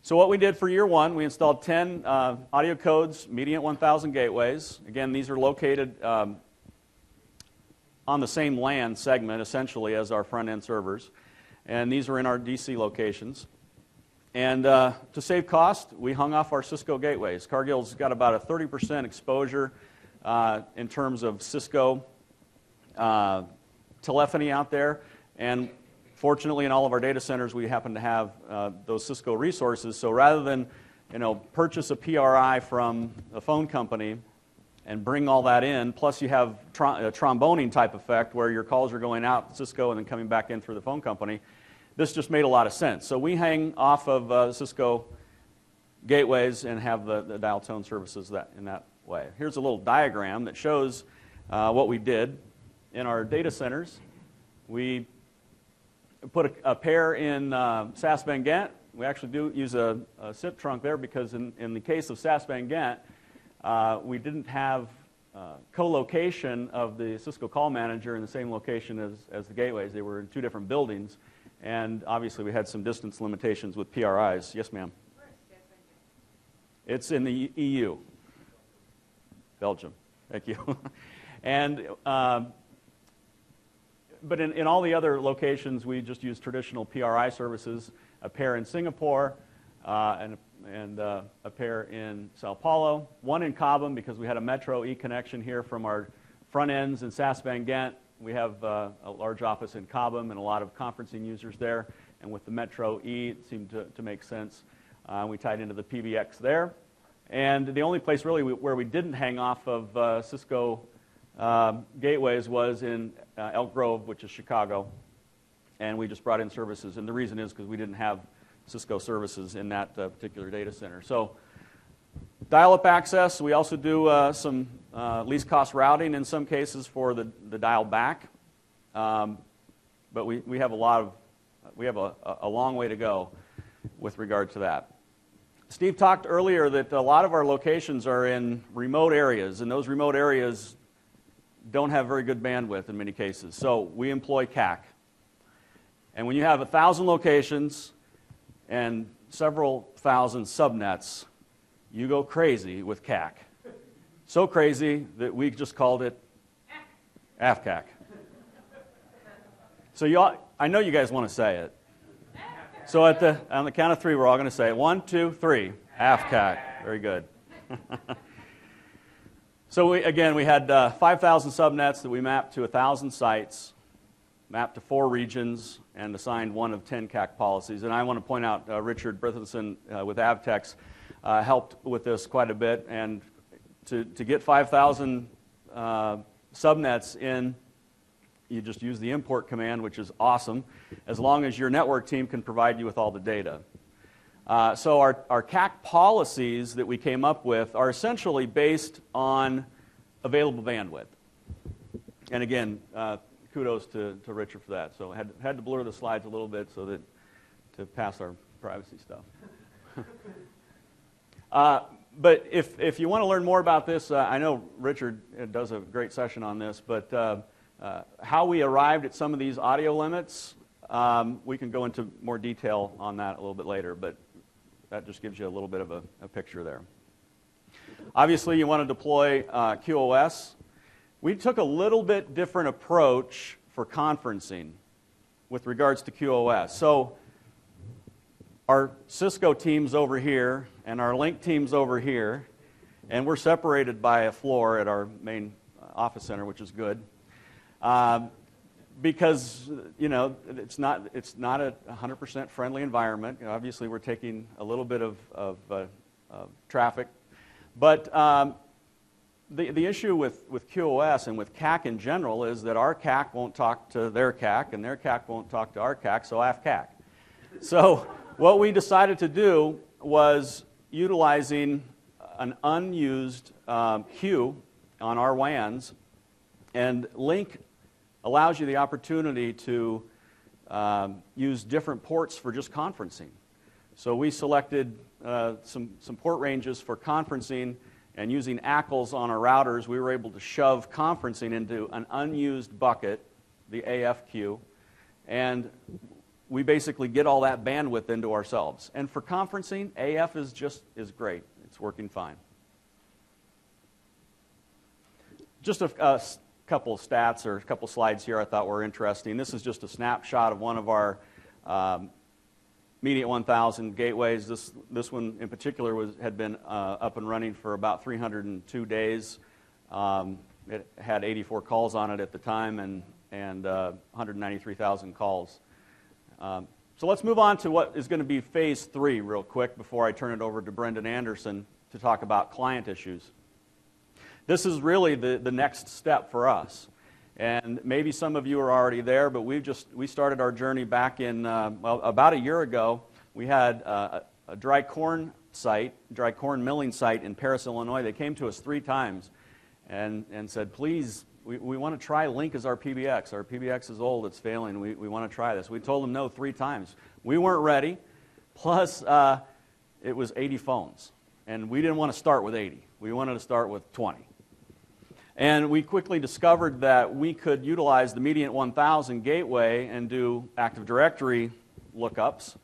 So what we did for year one, we installed 10 audio codes, median 1,000 gateways. Again, these are located on the same LAN segment, essentially, as our front-end servers. And these are in our DC locations. And to save cost, we hung off our Cisco gateways. Cargill's got about a 30% exposure in terms of Cisco telephony out there. And fortunately, in all of our data centers, we happen to have those Cisco resources. So rather than purchase a PRI from a phone company and bring all that in, plus you have a tromboning type effect where your calls are going out Cisco and then coming back in through the phone company, this just made a lot of sense. So we hang off of Cisco gateways and have the dial tone services in that way. Here's a little diagram that shows what we did in our data centers. We put a pair in SAS Van Ghent. We actually do use a SIP trunk there because in the case of SAS Van Ghent, we didn't have co-location of the Cisco call manager in the same location as the gateways. They were in two different buildings. And obviously, we had some distance limitations with PRIs. Yes, ma'am? Where is SAS Van Ghent? It's in the EU. Belgium. Thank you. And but in all the other locations, we just use traditional PRI services, a pair in Singapore and a pair in Sao Paulo, one in Cobham because we had a Metro E connection here from our front ends in SAS Van Ghent. We have a large office in Cobham and a lot of conferencing users there. And with the Metro E, it seemed to make sense. We tied into the PBX there. And the only place really where we didn't hang off of Cisco gateways was in Elk Grove, which is Chicago. And we just brought in services. And the reason is because we didn't have Cisco services in that particular data center. So dial-up access, we also do some least cost routing in some cases for the dial back. But we have a long way to go with regard to that. Steve talked earlier that a lot of our locations are in remote areas, and those remote areas don't have very good bandwidth in many cases. So we employ CAC. And when you have 1,000 locations and several thousand subnets, you go crazy with CAC. So crazy that we just called it AFCAC. So I know you guys want to say it. So on the count of three, we're all going to say it. 1, 2, 3. AFCAC. Very good. So we had 5,000 subnets that we mapped to 1,000 sites, mapped to 4 regions, and assigned one of 10 CAC policies. And I want to point out Richard Brithenson with Avtex helped with this quite a bit. And to get 5,000 subnets in, you just use the import command, which is awesome, as long as your network team can provide you with all the data. So our CAC policies that we came up with are essentially based on available bandwidth. And again, kudos to Richard for that. So I had to blur the slides a little bit so that to pass our privacy stuff. But if you want to learn more about this, I know Richard does a great session on this, but how we arrived at some of these audio limits, we can go into more detail on that a little bit later, but that just gives you a little bit of a picture there. Obviously, you want to deploy QoS. We took a little bit different approach for conferencing with regards to QoS. So our Cisco team's over here, and our Lync team's over here, and we're separated by a floor at our main office center, which is good, because it's not a 100% friendly environment. Obviously, we're taking a little bit of traffic, but the issue with QoS and with CAC in general is that our CAC won't talk to their CAC, and their CAC won't talk to our CAC, so AF-CAC. So what we decided to do was utilizing an unused queue on our WANs, and Lync allows you the opportunity to use different ports for just conferencing. So we selected some port ranges for conferencing, and using ACLs on our routers, we were able to shove conferencing into an unused bucket, the AF queue, and we basically get all that bandwidth into ourselves. And for conferencing, AF is great. It's working fine. Just a couple of stats or a couple of slides here I thought were interesting. This is just a snapshot of one of our Mediant 1000 gateways. This one in particular had been up and running for about 302 days. It had 84 calls on it at the time and 193,000 calls. So let's move on to what is going to be phase 3 real quick before I turn it over to Brendan Anderson to talk about client issues. This is really the next step for us. And maybe some of you are already there, but we started our journey back in, about a year ago. We had a dry corn milling site in Paris, Illinois. They came to us 3 times and said, please, we want to try Lync as our PBX. Our PBX is old, it's failing, we want to try this. We told them no 3 times. We weren't ready, plus it was 80 phones. And we didn't want to start with 80. We wanted to start with 20. And we quickly discovered that we could utilize the Mediant 1000 gateway and do Active Directory lookups.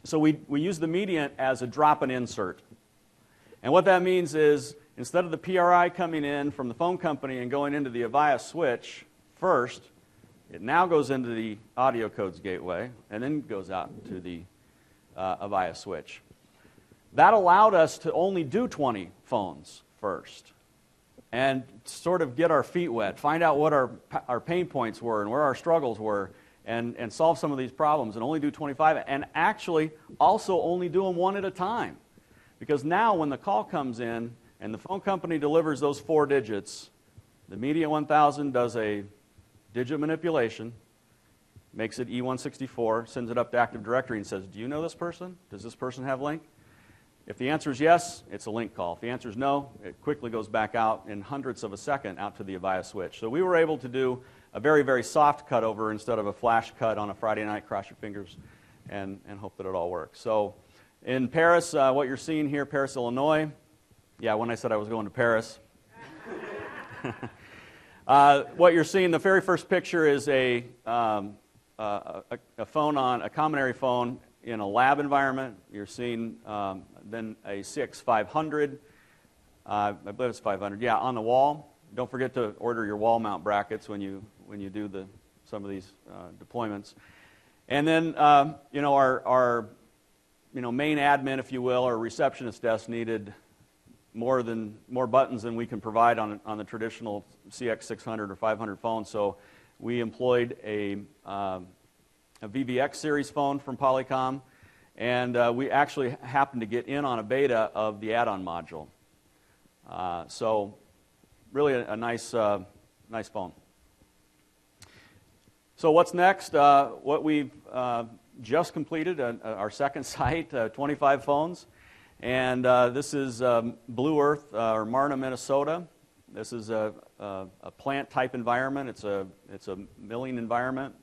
So we use the Mediant as a drop-in insert. And what that means is, instead of the PRI coming in from the phone company and going into the Avaya switch first, it now goes into the audio codes gateway and then goes out to the Avaya switch. That allowed us to only do 20 phones first and sort of get our feet wet, find out what our pain points were and where our struggles were, and solve some of these problems, and only do 25, and actually also only do them one at a time. Because now when the call comes in and the phone company delivers those 4 digits, the Mediant 1000 does a digit manipulation, makes it E164, sends it up to Active Directory and says, do you know this person? Does this person have Lync? If the answer is yes, it's a Lync call. If the answer is no, it quickly goes back out in hundredths of a second out to the Avaya switch. So we were able to do a very, very soft cutover instead of a flash cut on a Friday night, cross your fingers, and hope that it all works. So in Paris, what you're seeing here, Paris, Illinois. Yeah, when I said I was going to Paris. What you're seeing, the very first picture is a phone on, a common area phone in a lab environment. You're seeing then a CX500, I believe it's 500, yeah, on the wall. Don't forget to order your wall mount brackets when you do some of these deployments. And then our main admin, if you will, or receptionist desk needed more buttons than we can provide on the traditional CX600 or 500 phone. So we employed a VVX series phone from Polycom, and we actually happened to get in on a beta of the add-on module. So really a nice phone. So what's next? What we've just completed, our second site, 25 phones. And this is Blue Earth, or Marna, Minnesota. This is a plant-type environment. It's a milling environment.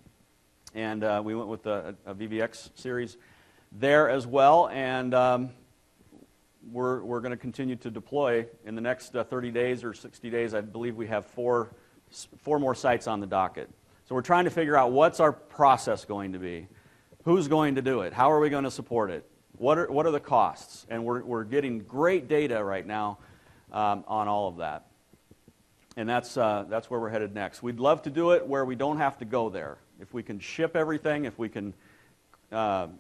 And we went with a VVX series there as well. And we're going to continue to deploy in the next 30 days or 60 days. I believe we have four more sites on the docket. So we're trying to figure out what's our process going to be, who's going to do it, how are we going to support it, what are the costs, and we're getting great data right now on all of that. And that's where we're headed next. We'd love to do it where we don't have to go there. If we can ship everything, if we can configure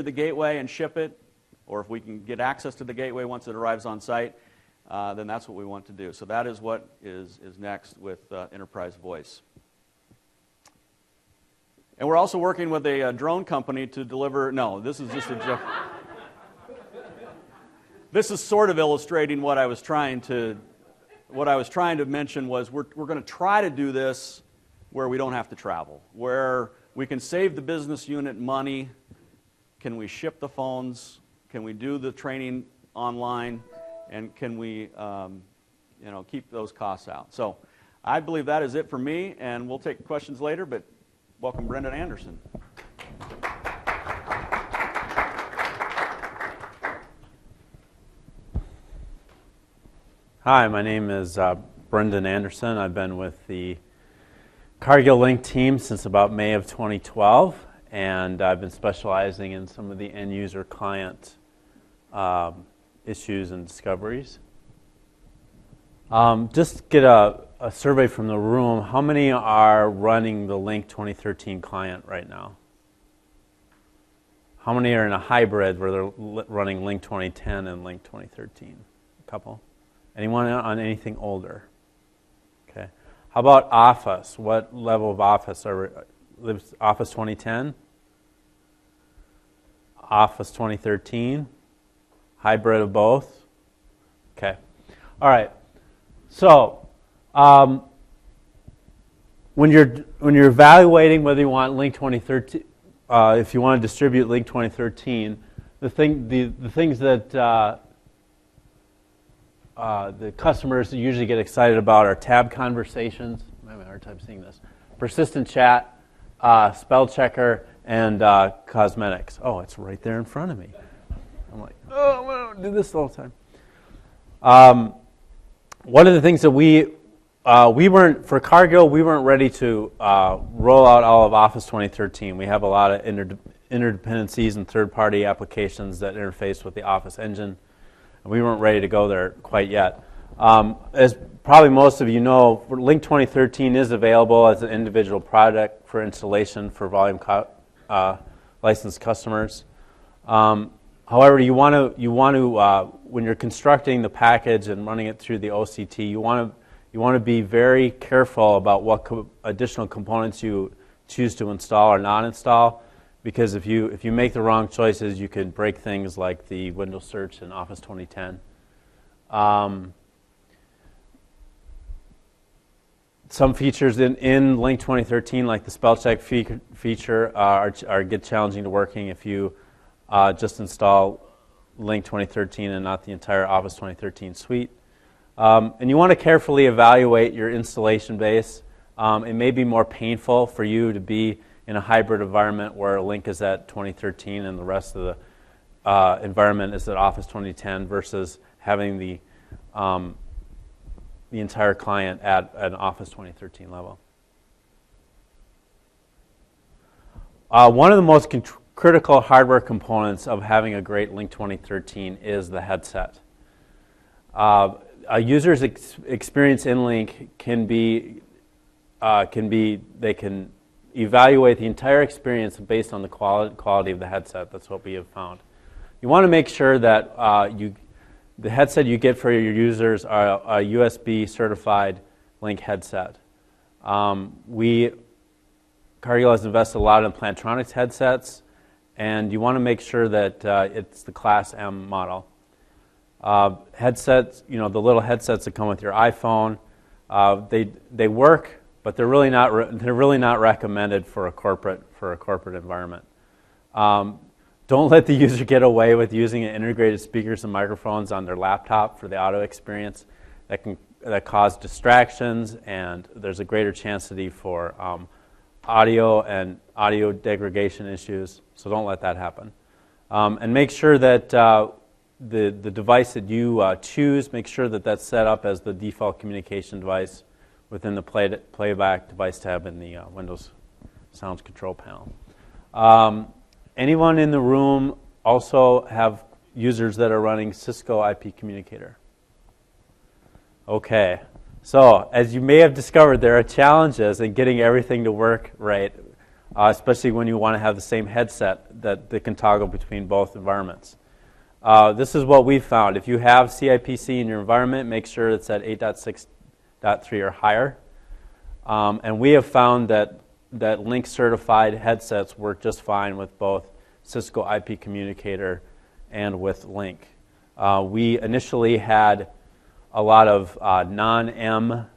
the gateway and ship it, or if we can get access to the gateway once it arrives on site, then that's what we want to do. So that is what is next with Enterprise Voice. And we're also working with a drone company to deliver. No, this is just a joke. This is sort of illustrating what I was trying to mention was we're going to try to do this where we don't have to travel, where we can save the business unit money. Can we ship the phones? Can we do the training online? And can we keep those costs out? So I believe that is it for me, and we'll take questions later, but welcome Brendan Anderson. Hi, my name is Brendan Anderson. I've been with the Cargill Lync team since about May of 2012, and I've been specializing in some of the end-user client issues and discoveries. Just get a survey from the room. How many are running the Lync 2013 client right now? How many are in a hybrid where they're running Lync 2010 and Lync 2013? A couple. Anyone on anything older? Okay. How about Office? What level of Office are we? Office 2010? Office 2013? Hybrid of both? Okay. All right. So, when you're evaluating whether you want Lync 2013, if you want to distribute Lync 2013, the things that the customers usually get excited about are tab conversations. I'm having a hard time seeing this. Persistent chat, spell checker, and cosmetics. Oh, it's right there in front of me. I'm like, oh, I'm going to do this all the time. One of the things that we weren't, for Cargill, we weren't ready to roll out all of Office 2013. We have a lot of interdependencies and third-party applications that interface with the Office engine. And we weren't ready to go there quite yet. As probably most of you know, Lync 2013 is available as an individual product for installation for volume licensed customers. However, you want to when you're constructing the package and running it through the OCT, you want to be very careful about what additional components you choose to install or not install, because if you make the wrong choices, you can break things like the Windows search in Office 2010. Some features in Lync 2013, like the spell check feature, get challenging to working if you just install Lync 2013 and not the entire Office 2013 suite. And you want to carefully evaluate your installation base. It may be more painful for you to be in a hybrid environment where Lync is at 2013 and the rest of the environment is at Office 2010 versus having the entire client at an Office 2013 level. One of the most critical hardware components of having a great Lync 2013 is the headset. A user's experience in Lync they can evaluate the entire experience based on the quality of the headset. That's what we have found. You want to make sure that the headset you get for your users are a USB certified Lync headset. Cargill has invested a lot in Plantronics headsets, and you want to make sure that it's the Class M model. Headsets, the little headsets that come with your iPhone, they work, but they're really not recommended for a corporate environment. Don't let the user get away with using integrated speakers and microphones on their laptop for the audio experience. That cause distractions, and there's a greater chance for audio and audio degradation issues. So don't let that happen. And make sure that the device that you choose, make sure that that's set up as the default communication device within the playback device tab in the Windows Sounds Control panel. Anyone in the room also have users that are running Cisco IP Communicator? Okay. So, as you may have discovered, there are challenges in getting everything to work right, especially when you want to have the same headset that can toggle between both environments. This is what we've found. If you have CIPC in your environment, make sure it's at 8.6.3 or higher. And we have found that Lync certified headsets work just fine with both Cisco IP Communicator and with Lync. We initially had a lot of non-M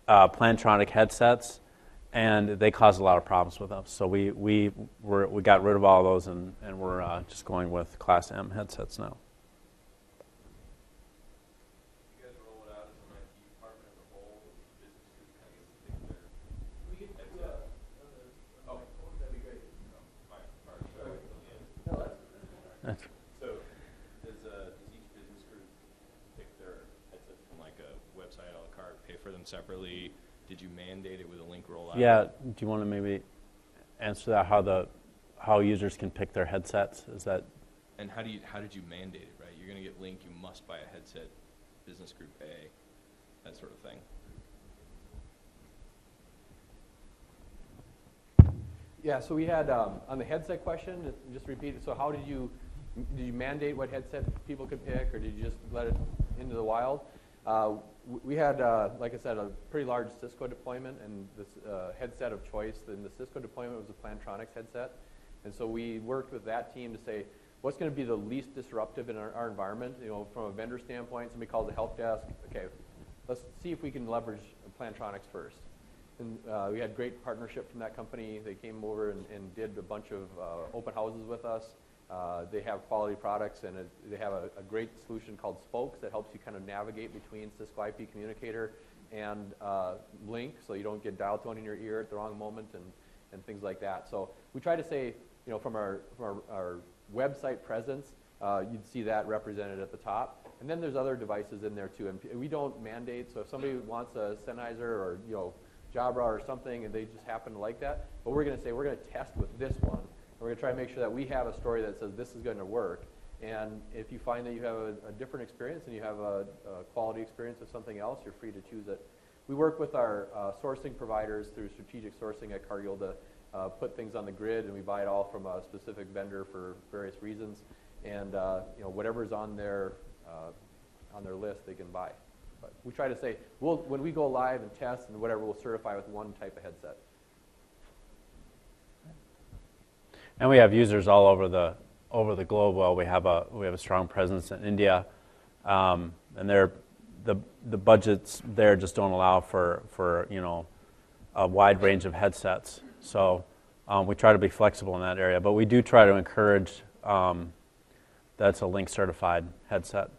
Plantronic headsets, and they caused a lot of problems with us. So we got rid of all those, and we're just going with Class M headsets now. You guys roll it out as an IT department as a whole, business group kind of gets to pick their headset. Oh, that'd be great. No, fine. All right, sorry. That's So does each business group pick their headset from like a website a la carte, pay for them separately? Did you mandate it with a Lync rollout? Yeah. Do you want to maybe answer that? How users can pick their headsets? Is that? And how did you mandate it? Right, you're going to get Lync. You must buy a headset. Business group A, that sort of thing. Yeah, so we had, on the headset question, just repeat it. So how did you mandate what headset people could pick, or did you just let it into the wild? We had, like I said, a pretty large Cisco deployment, and this headset of choice in the Cisco deployment was a Plantronics headset. And so we worked with that team to say, what's going to be the least disruptive in our environment? You know, from a vendor standpoint, somebody calls the help desk. Okay, let's see if we can leverage Plantronics first. And we had great partnership from that company. They came over and did a bunch of open houses with us. They have quality products, and they have a great solution called Spokes that helps you kind of navigate between Cisco IP Communicator and Lync, so you don't get dial tone in your ear at the wrong moment and things like that. So we try to say, you know, from our website presence, you'd see that represented at the top. And then there's other devices in there too, and we don't mandate. So if somebody wants a Sennheiser or Jabra or something, and they just happen to like that, but we're going to say we're going to test with this one. We're going to try to make sure that we have a story that says this is going to work. And if you find that you have a different experience and you have a quality experience with something else, you're free to choose it. We work with our sourcing providers through strategic sourcing at Cargill to put things on the grid, and we buy it all from a specific vendor for various reasons. And whatever's on their list, they can buy. But we try to say, when we go live and test and whatever, we'll certify with one type of headset. And we have users all over the globe. Well, we have a strong presence in India, and the budgets there just don't allow for a wide range of headsets. So we try to be flexible in that area, but we do try to encourage that's a Lync certified headset.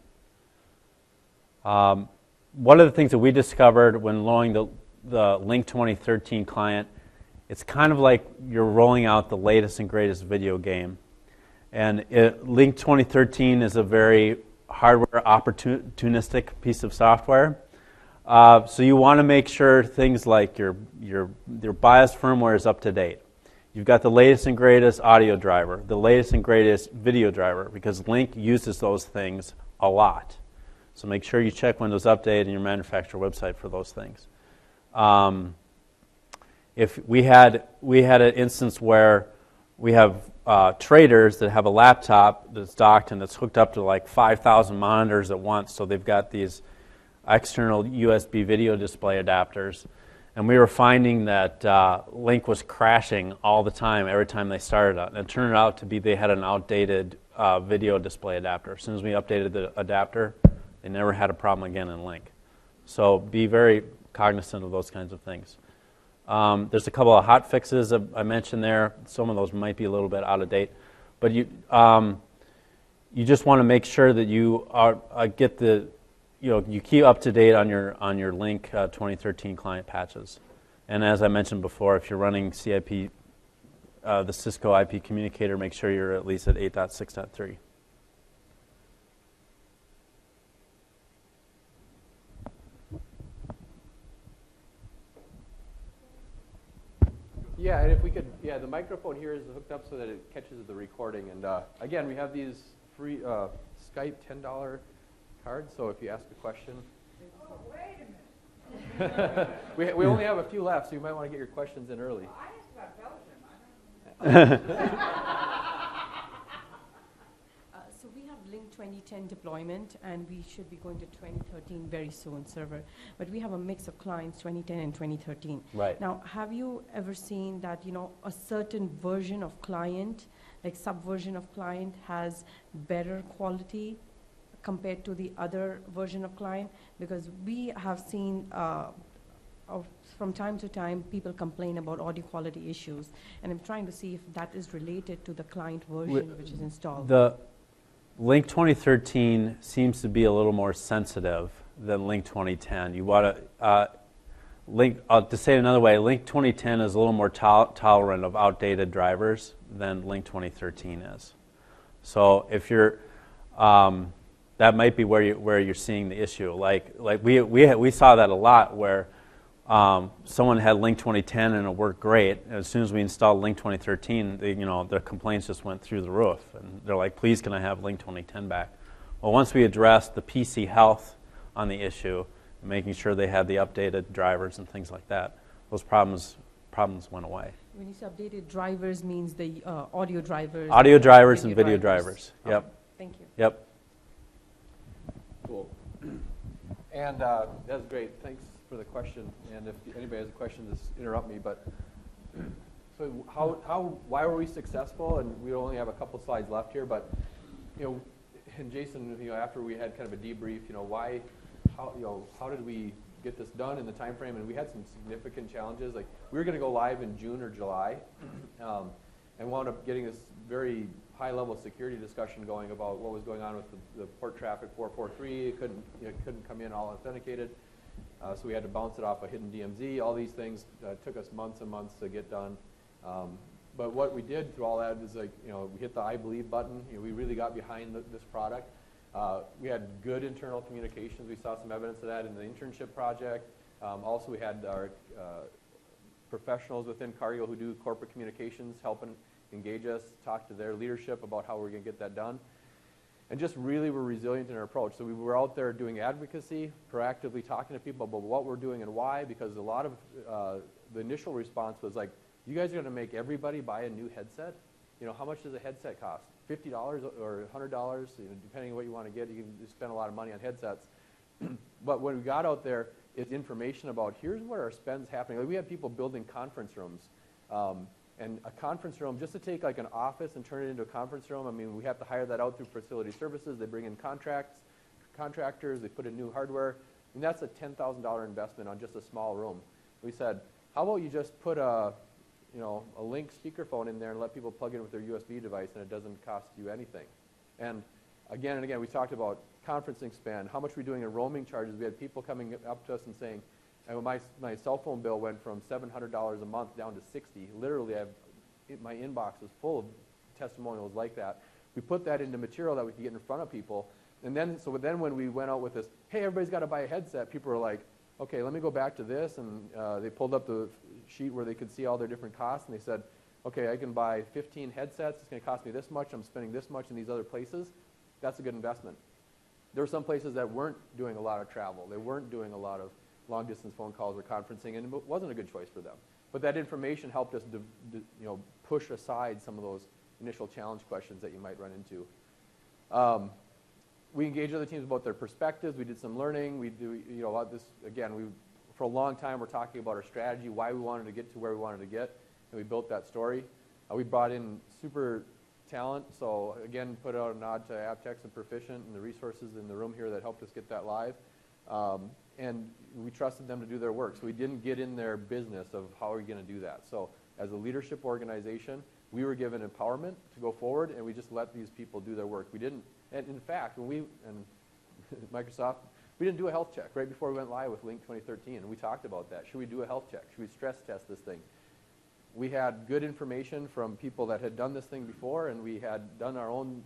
One of the things that we discovered when loading the Lync 2013 client, it's kind of like you're rolling out the latest and greatest video game. And Lync 2013 is a very hardware opportunistic piece of software. So you want to make sure things like your BIOS firmware is up to date. You've got the latest and greatest audio driver, the latest and greatest video driver, because Lync uses those things a lot. So make sure you check Windows Update and your manufacturer website for those things. If we had an instance where we have traders that have a laptop that's docked and that's hooked up to like 5,000 monitors at once, so they've got these external USB video display adapters, and we were finding that Lync was crashing all the time every time they started up. And it turned out to be they had an outdated video display adapter. As soon as we updated the adapter, they never had a problem again in Lync. So be very cognizant of those kinds of things. There's a couple of hot fixes I mentioned there. Some of those might be a little bit out of date, but you just want to make sure that you get you keep up to date on your Lync 2013 client patches. And as I mentioned before, if you're running CIP the Cisco IP communicator, make sure you're at least at 8.6.3. Yeah, and if we could, yeah, the microphone here is hooked up so that it catches the recording. And again, we have these free Skype $10 cards, so if you ask a question. Oh, wait a minute. we only have a few left, so you might want to get your questions in early. I asked about Belgium. I don't know. So we have Lync 2010 deployment, and we should be going to 2013 very soon server. But we have a mix of clients, 2010 and 2013. Right. Now, have you ever seen that, you know, a certain version of client, like subversion of client, has better quality compared to the other version of client? Because we have seen from time to time people complain about audio quality issues, and I'm trying to see if that is related to the client version which is installed. The Lync 2013 seems to be a little more sensitive than Lync 2010. You want to to say it another way, Lync 2010 is a little more tolerant of outdated drivers than Lync 2013 is. So if you're that might be where you're seeing the issue. Like we saw that a lot where someone had Lync 2010 and it worked great. As soon as we installed Lync 2013, the complaints just went through the roof, and they're like, "Please, can I have Lync 2010 back?" Well, once we addressed the PC health on the issue, making sure they had the updated drivers and things like that, those problems went away. When you say updated drivers, means the audio drivers. Audio drivers and video drivers. Okay. Yep. Thank you. Yep. Cool. And that's great. Thanks for the question. And if anybody has a question, just interrupt me. But so why were we successful? And we only have a couple slides left here. But and Jason, after we had kind of a debrief, how did we get this done in the time frame? And we had some significant challenges. Like we were going to go live in June or July, and wound up getting this very high-level security discussion going about what was going on with the port traffic 443. It couldn't come in all authenticated, so we had to bounce it off a hidden DMZ. All these things took us months and months to get done. But what we did through all that is we hit the I believe button. We really got behind this product. We had good internal communications. We saw some evidence of that in the internship project. Also, we had our professionals within Cargill who do corporate communications helping engage us, talk to their leadership about how we're going to get that done. And just really were resilient in our approach. So we were out there doing advocacy, proactively talking to people about what we're doing and why, because a lot of the initial response was like, you guys are going to make everybody buy a new headset? How much does a headset cost? $50 or $100, depending on what you want to get. You can spend a lot of money on headsets. But when we got out there, it's information about here's where our spend's happening. Like we had people building conference rooms. And a conference room, just to take like an office and turn it into a conference room, I mean, we have to hire that out through facility services. They bring in contractors, they put in new hardware. And that's a $10,000 investment on just a small room. We said, how about you just put a Lync speakerphone in there and let people plug in with their USB device, and it doesn't cost you anything. And again, we talked about conferencing spend, how much we're doing in roaming charges. We had people coming up to us and saying, my cell phone bill went from $700 a month down to $60. Literally, my inbox is full of testimonials like that. We put that into material that we could get in front of people. And then when we went out with this, hey, everybody's got to buy a headset, people were like, okay, let me go back to this. And they pulled up the sheet where they could see all their different costs. And they said, okay, I can buy 15 headsets. It's going to cost me this much. I'm spending this much in these other places. That's a good investment. There were some places that weren't doing a lot of travel. They weren't doing a lot of long-distance phone calls or conferencing, and it wasn't a good choice for them. But that information helped us push aside some of those initial challenge questions that you might run into. We engaged other teams about their perspectives. We did some learning. We do a lot of this. Again, for a long time, we're talking about our strategy, why we wanted to get to where we wanted to get, and we built that story. We brought in super talent. So again, put out a nod to Avtex and Proficient and the resources in the room here that helped us get that live. And we trusted them to do their work. So we didn't get in their business of how are we going to do that. So as a leadership organization, we were given empowerment to go forward, and we just let these people do their work. We didn't, and in fact, when Microsoft, we didn't do a health check right before we went live with Lync 2013, and we talked about that. Should we do a health check? Should we stress test this thing? We had good information from people that had done this thing before, and we had done our own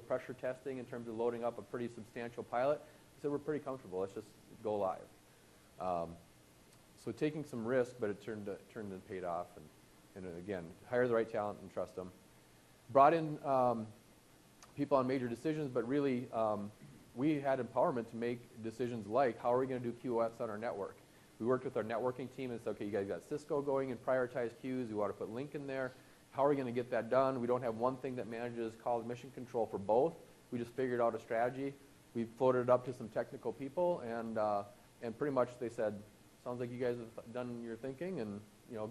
pressure testing in terms of loading up a pretty substantial pilot. So we're pretty comfortable. Let's just go live. So taking some risk, but it turned and paid off. And again, hire the right talent and trust them. Brought in people on major decisions, but really we had empowerment to make decisions like, how are we going to do QoS on our network? We worked with our networking team and said, okay, you guys got Cisco going in prioritized queues. You want to put Lync in there. How are we going to get that done? We don't have one thing that manages call mission control for both. We just figured out a strategy. We floated it up to some technical people, and pretty much they said, sounds like you guys have done your thinking, and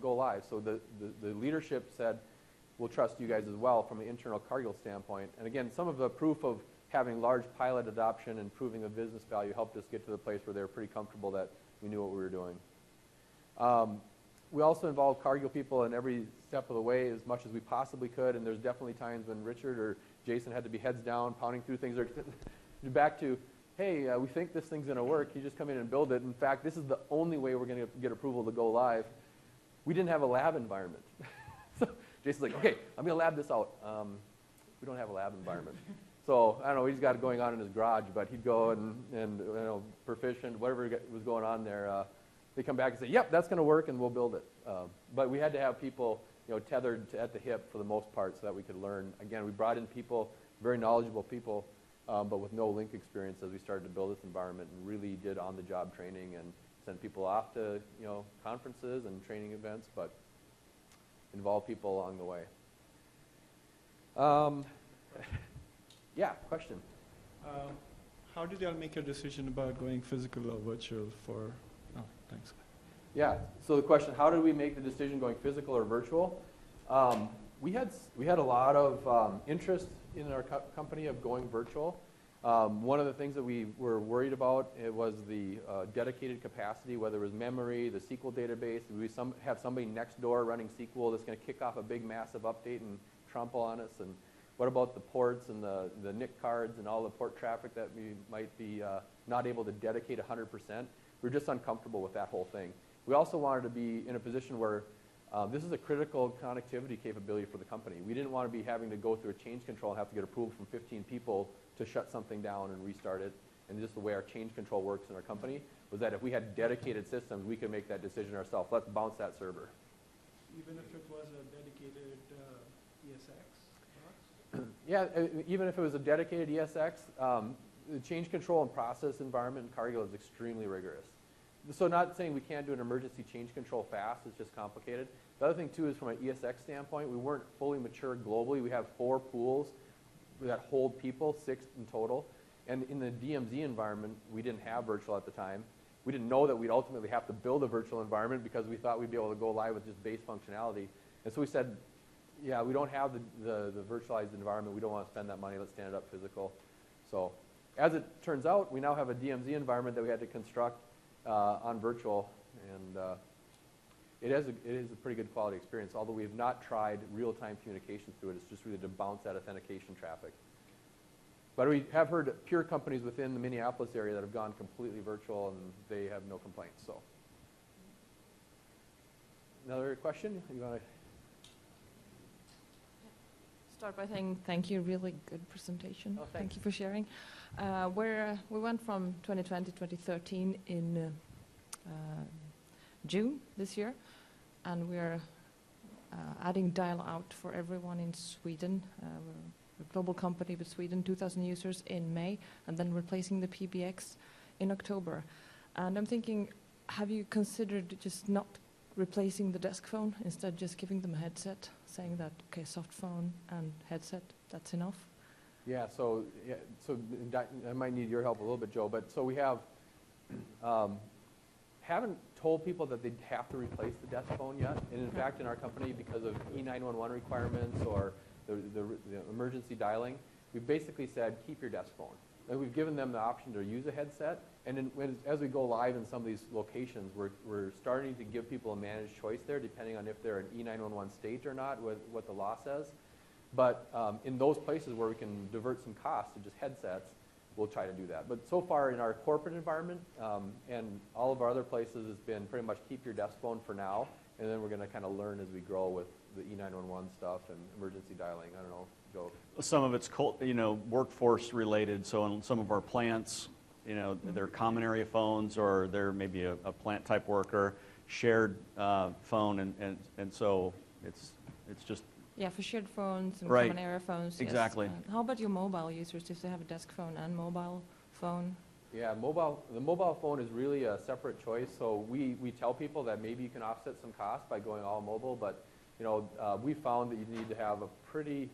go live. So the leadership said, we'll trust you guys as well from an internal Cargill standpoint. And again, some of the proof of having large pilot adoption and proving the business value helped us get to the place where they were pretty comfortable that we knew what we were doing. We also involved Cargill people in every step of the way as much as we possibly could, and there's definitely times when Richard or Jason had to be heads down, pounding through things. Back to, hey, we think this thing's going to work. You just come in and build it. In fact, this is the only way we're going to get approval to go live. We didn't have a lab environment. So Jason's like, okay, I'm going to lab this out. We don't have a lab environment. So I don't know, he's got it going on in his garage, but he'd go and Proficient, whatever was going on there, they come back and say, yep, that's going to work, and we'll build it. But we had to have people tethered at the hip for the most part so that we could learn. Again, we brought in people, very knowledgeable people, but with no Lync experience as we started to build this environment, and really did on-the-job training and send people off to conferences and training events, but involve people along the way. Yeah, question. How did y'all make a decision about going physical or virtual for? Oh, thanks. Yeah. So the question: how did we make the decision going physical or virtual? We had a lot of interest in our company of going virtual. One of the things that we were worried about was the dedicated capacity, whether it was memory, the SQL database. We have somebody next door running SQL that's going to kick off a big, massive update and trample on us. And what about the ports and the NIC cards and all the port traffic that we might be not able to dedicate 100%? We're just uncomfortable with that whole thing. We also wanted to be in a position where this is a critical connectivity capability for the company. We didn't want to be having to go through a change control and have to get approval from 15 people to shut something down and restart it. And just the way our change control works in our company was that if we had dedicated systems, we could make that decision ourselves. Let's bounce that server. Even if it was a dedicated ESX box? Yeah, even if it was a dedicated ESX, the change control and process environment in Cargill is extremely rigorous. So not saying we can't do an emergency change control fast, it's just complicated. The other thing too is from an ESX standpoint, we weren't fully mature globally. We have 4 pools that hold people, 6 in total. And in the DMZ environment, we didn't have virtual at the time. We didn't know that we'd ultimately have to build a virtual environment because we thought we'd be able to go live with just base functionality. And so we said, yeah, we don't have the virtualized environment. We don't want to spend that money. Let's stand it up physical. So as it turns out, we now have a DMZ environment that we had to construct on virtual. And it is a pretty good quality experience, although we have not tried real-time communication through it. It's just really to bounce that authentication traffic. But we have heard pure companies within the Minneapolis area that have gone completely virtual, and they have no complaints. So, another question? You want to start by saying thank you. Really good presentation. Oh, thank you for sharing. We went from 2020 to 2013 in June this year, and we're adding dial-out for everyone in Sweden. We're a global company with Sweden, 2,000 users in May, and then replacing the PBX in October. And I'm thinking, have you considered just not replacing the desk phone, instead just giving them a headset, saying that, okay, soft phone and headset, that's enough? Yeah, so I might need your help a little bit, Joe, but so we have haven't told people that they have to replace the desk phone yet. And in fact, in our company, because of E911 requirements or the emergency dialing, we've basically said, keep your desk phone. And we've given them the option to use a headset. And then as we go live in some of these locations, we're starting to give people a managed choice there, depending on if they're an E911 state or not, what the law says. But in those places where we can divert some costs to just headsets, we'll try to do that. But so far in our corporate environment and all of our other places, it's been pretty much keep your desk phone for now. and then we're going to kind of learn as we grow with the E911 stuff and emergency dialing. I don't know, Joe. Some of it's workforce related. So in some of our plants, they're common area phones, or they're maybe a plant type worker, shared phone, and so it's just. Yeah, for shared phones and Right. common area phones. Exactly. Yes. How about your mobile users? Do they have a desk phone and mobile phone? Yeah, the mobile phone is really a separate choice. So we tell people that maybe you can offset some cost by going all mobile, but we found that you need to have a pretty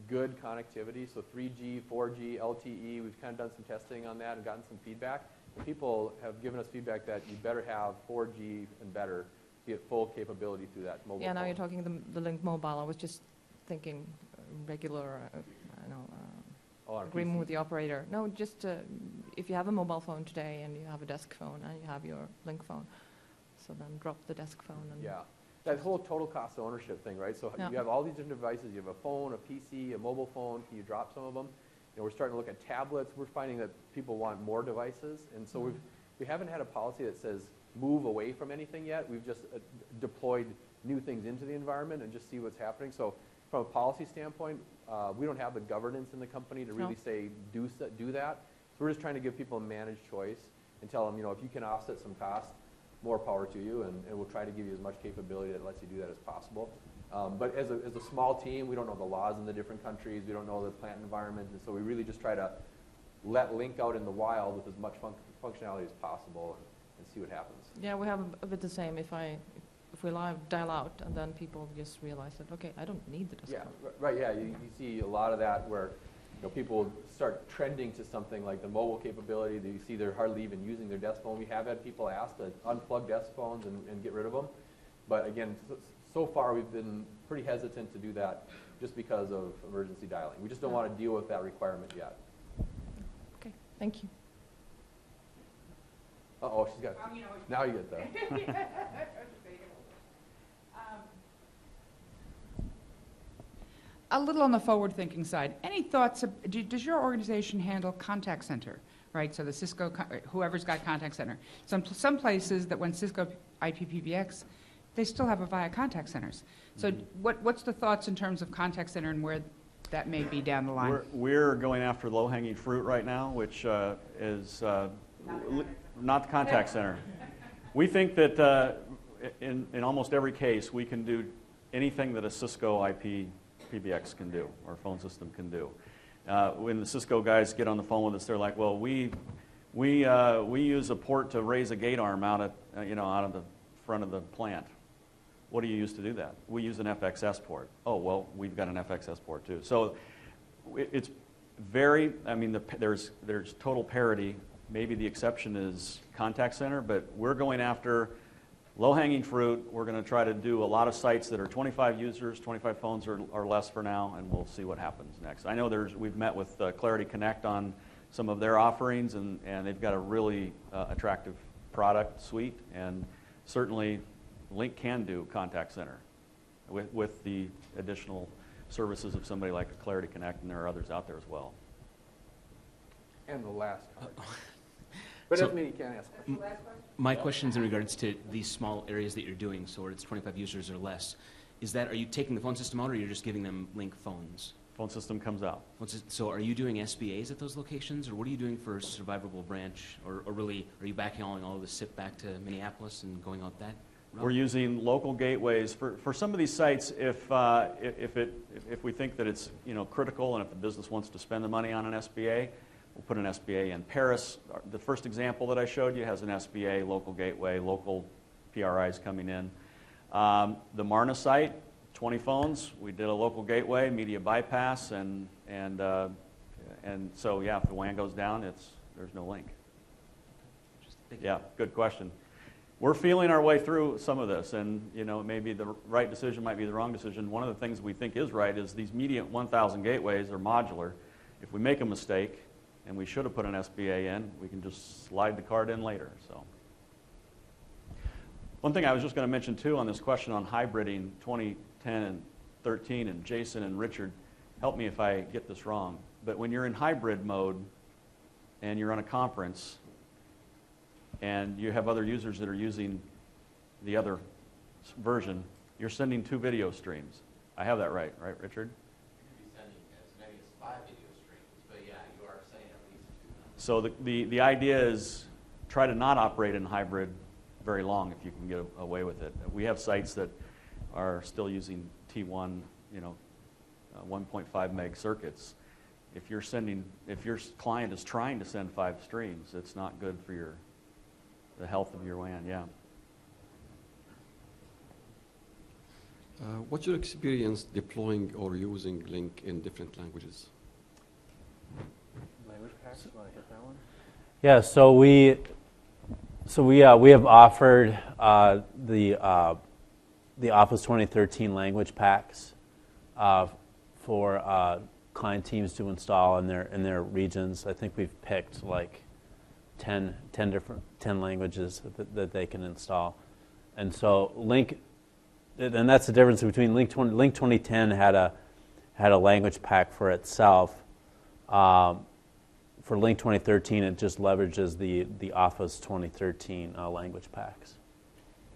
good connectivity. So 3G, 4G, LTE. We've kind of done some testing on that and gotten some feedback. And people have given us feedback that you better have 4G and better to get full capability through that mobile. Yeah, now phone. you're talking the Lync Mobile. I was just thinking regular, agreement PC. with the operator. No, just if you have a mobile phone today and you have a desk phone and you have your Lync phone, so then drop the desk phone. And Yeah, that whole total cost of ownership thing, right? So Yeah. you have all these different devices. You have a phone, a PC, a mobile phone. Can you drop some of them? We're starting to look at tablets. We're finding that people want more devices, and so we haven't had a policy that says move away from anything yet. We've just deployed new things into the environment and just see what's happening. So from a policy standpoint, we don't have the governance in the company to really say do that. So we're just trying to give people a managed choice and tell them, if you can offset some cost, more power to you, and we'll try to give you as much capability that lets you do that as possible. But as a small team, we don't know the laws in the different countries. We don't know the plant environment, and so we really just try to let Lync out in the wild with as much functionality as possible and see what happens. Yeah, we have a bit the same. If we dial out, and then people just realize that, okay, I don't need the desk Yeah, phone. right. Yeah, you see a lot of that where people start trending to something like the mobile capability. That you see they're hardly even using their desk phone. We have had people ask to unplug desk phones and get rid of them. But again, so far we've been pretty hesitant to do that just because of emergency dialing. We just don't want to deal with that requirement yet. Okay, thank you. Uh-oh, she's got, now you get that. A little on the forward-thinking side. Any thoughts? Does your organization handle contact center? Right. So the Cisco, whoever's got contact center. Some places that when Cisco IPPBX, they still have a via contact centers. So what's the thoughts in terms of contact center and where that may be down the line? We're going after low-hanging fruit right now, which is not the contact center. We think that in almost every case, we can do anything that a Cisco IP PBX can do, or phone system can do. When the Cisco guys get on the phone with us, they're like, "Well, we use a port to raise a gate arm out of the front of the plant. What do you use to do that?" "We use an FXS port." "Oh, well, we've got an FXS port too." So it's very. There's total parity. Maybe the exception is contact center, but we're going after low-hanging fruit. We're going to try to do a lot of sites that are 25 users, 25 phones or less for now, and we'll see what happens next. I know we've met with Clarity Connect on some of their offerings, and they've got a really attractive product suite, and certainly Lync can do contact center with the additional services of somebody like Clarity Connect, and there are others out there as well. And the last card. But it doesn't mean you can't ask questions. My question's in regards to these small areas that you're doing, so where it's 25 users or less. Are you taking the phone system out, or you're just giving them Lync phones? Phone system comes out. So are you doing SBAs at those locations, or what are you doing for survivable branch? Or really, are you backhauling all of the SIP back to Minneapolis and going out that route? We're using local gateways for some of these sites. If we think that it's critical, and if the business wants to spend the money on an SBA, we'll put an SBA in. Paris, the first example that I showed you, has an SBA, local gateway, local PRIs coming in. The Marna site, 20 phones. We did a local gateway, media bypass, and so yeah, if the WAN goes down, there's no Lync. Yeah, good question. We're feeling our way through some of this, and maybe the right decision might be the wrong decision. One of the things we think is right is these media 1,000 gateways are modular. If we make a mistake, and we should have put an SBA in, we can just slide the card in later. So, one thing I was just going to mention too on this question on hybriding 2010 and 13, and Jason and Richard, help me if I get this wrong, but when you're in hybrid mode and you're on a conference and you have other users that are using the other version, you're sending 2 video streams. I have that right, Richard? You could be sending as many as 5 video streams, but yeah, you are sending at least 2. So the idea is try to not operate in hybrid very long if you can get away with it. We have sites that are still using T1, 1.5 meg circuits. If your client is trying to send 5 streams, it's not good for the health of your WAN. Yeah. What's your experience deploying or using Lync in different languages? Language packs, you want to hit that one? Yeah, so we have offered the Office 2013 language packs for client teams to install in their regions. I think we've picked like 10 languages that they can install, and so Lync. And that's the difference between Lync 2010 had a language pack for itself. For Lync 2013, it just leverages the Office 2013 language packs.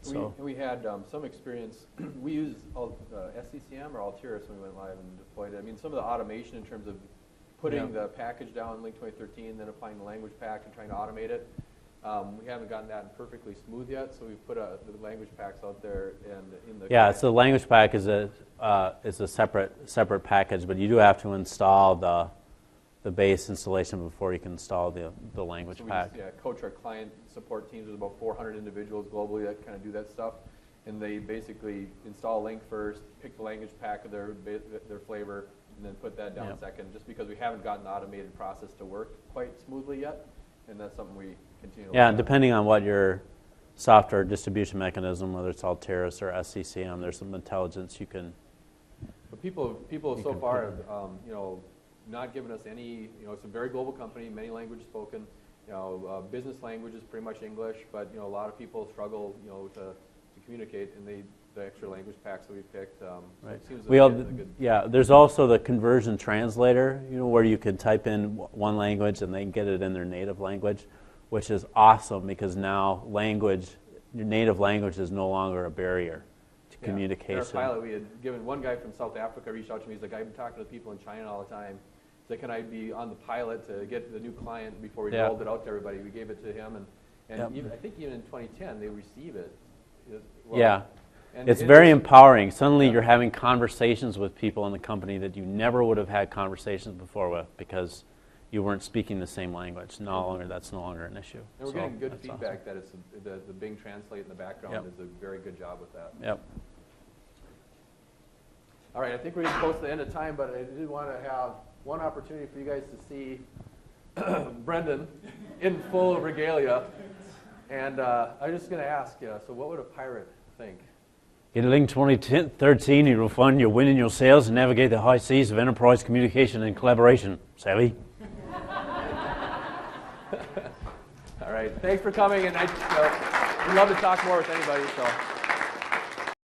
So we had some experience. We used SCCM or Altiris when we went live and deployed it. I mean, some of the automation in terms of putting the package down in Lync 2013, then applying the language pack and trying to automate it. We haven't gotten that perfectly smooth yet, so we've put the language packs out there and in the. Yeah, so the language pack is a separate package, but you do have to install the base installation before you can install the language pack. We coach our client support teams. There's about 400 individuals globally that kind of do that stuff, and they basically install Lync first, pick the language pack of their flavor, and then put that down second. Just because we haven't gotten the automated process to work quite smoothly yet, and that's something we continue. Yeah, depending on what your software distribution mechanism, whether it's Altiris or SCCM, there's some intelligence you can. But people so far have, not given us any. It's a very global company, many languages spoken. Business language is pretty much English, but a lot of people struggle, to communicate, and the extra language packs that we picked. Right. It seems there's also the conversion translator, where you can type in one language and they can get it in their native language, which is awesome because now your native language is no longer a barrier to communication. In our pilot, we had given one guy from South Africa reached out to me. He's like, I've been talking to people in China all the time. He's like, can I be on the pilot to get the new client before we rolled it out to everybody? We gave it to him, and even, I think even in 2010 they receive it. And it's very empowering. Suddenly you're having conversations with people in the company that you never would have had conversations before with because you weren't speaking the same language. That's no longer an issue. And we're getting good feedback that it's the Bing Translate in the background is a very good job with that. Yep. All right, I think we're close to the end of time, but I did want to have one opportunity for you guys to see Brendan in full regalia. And I'm just going to ask you, so what would a pirate think? In Lync 2013, you will find you're winning your sales and navigate the high seas of enterprise communication and collaboration. Savvy? All right, thanks for coming, and we'd love to talk more with anybody. So.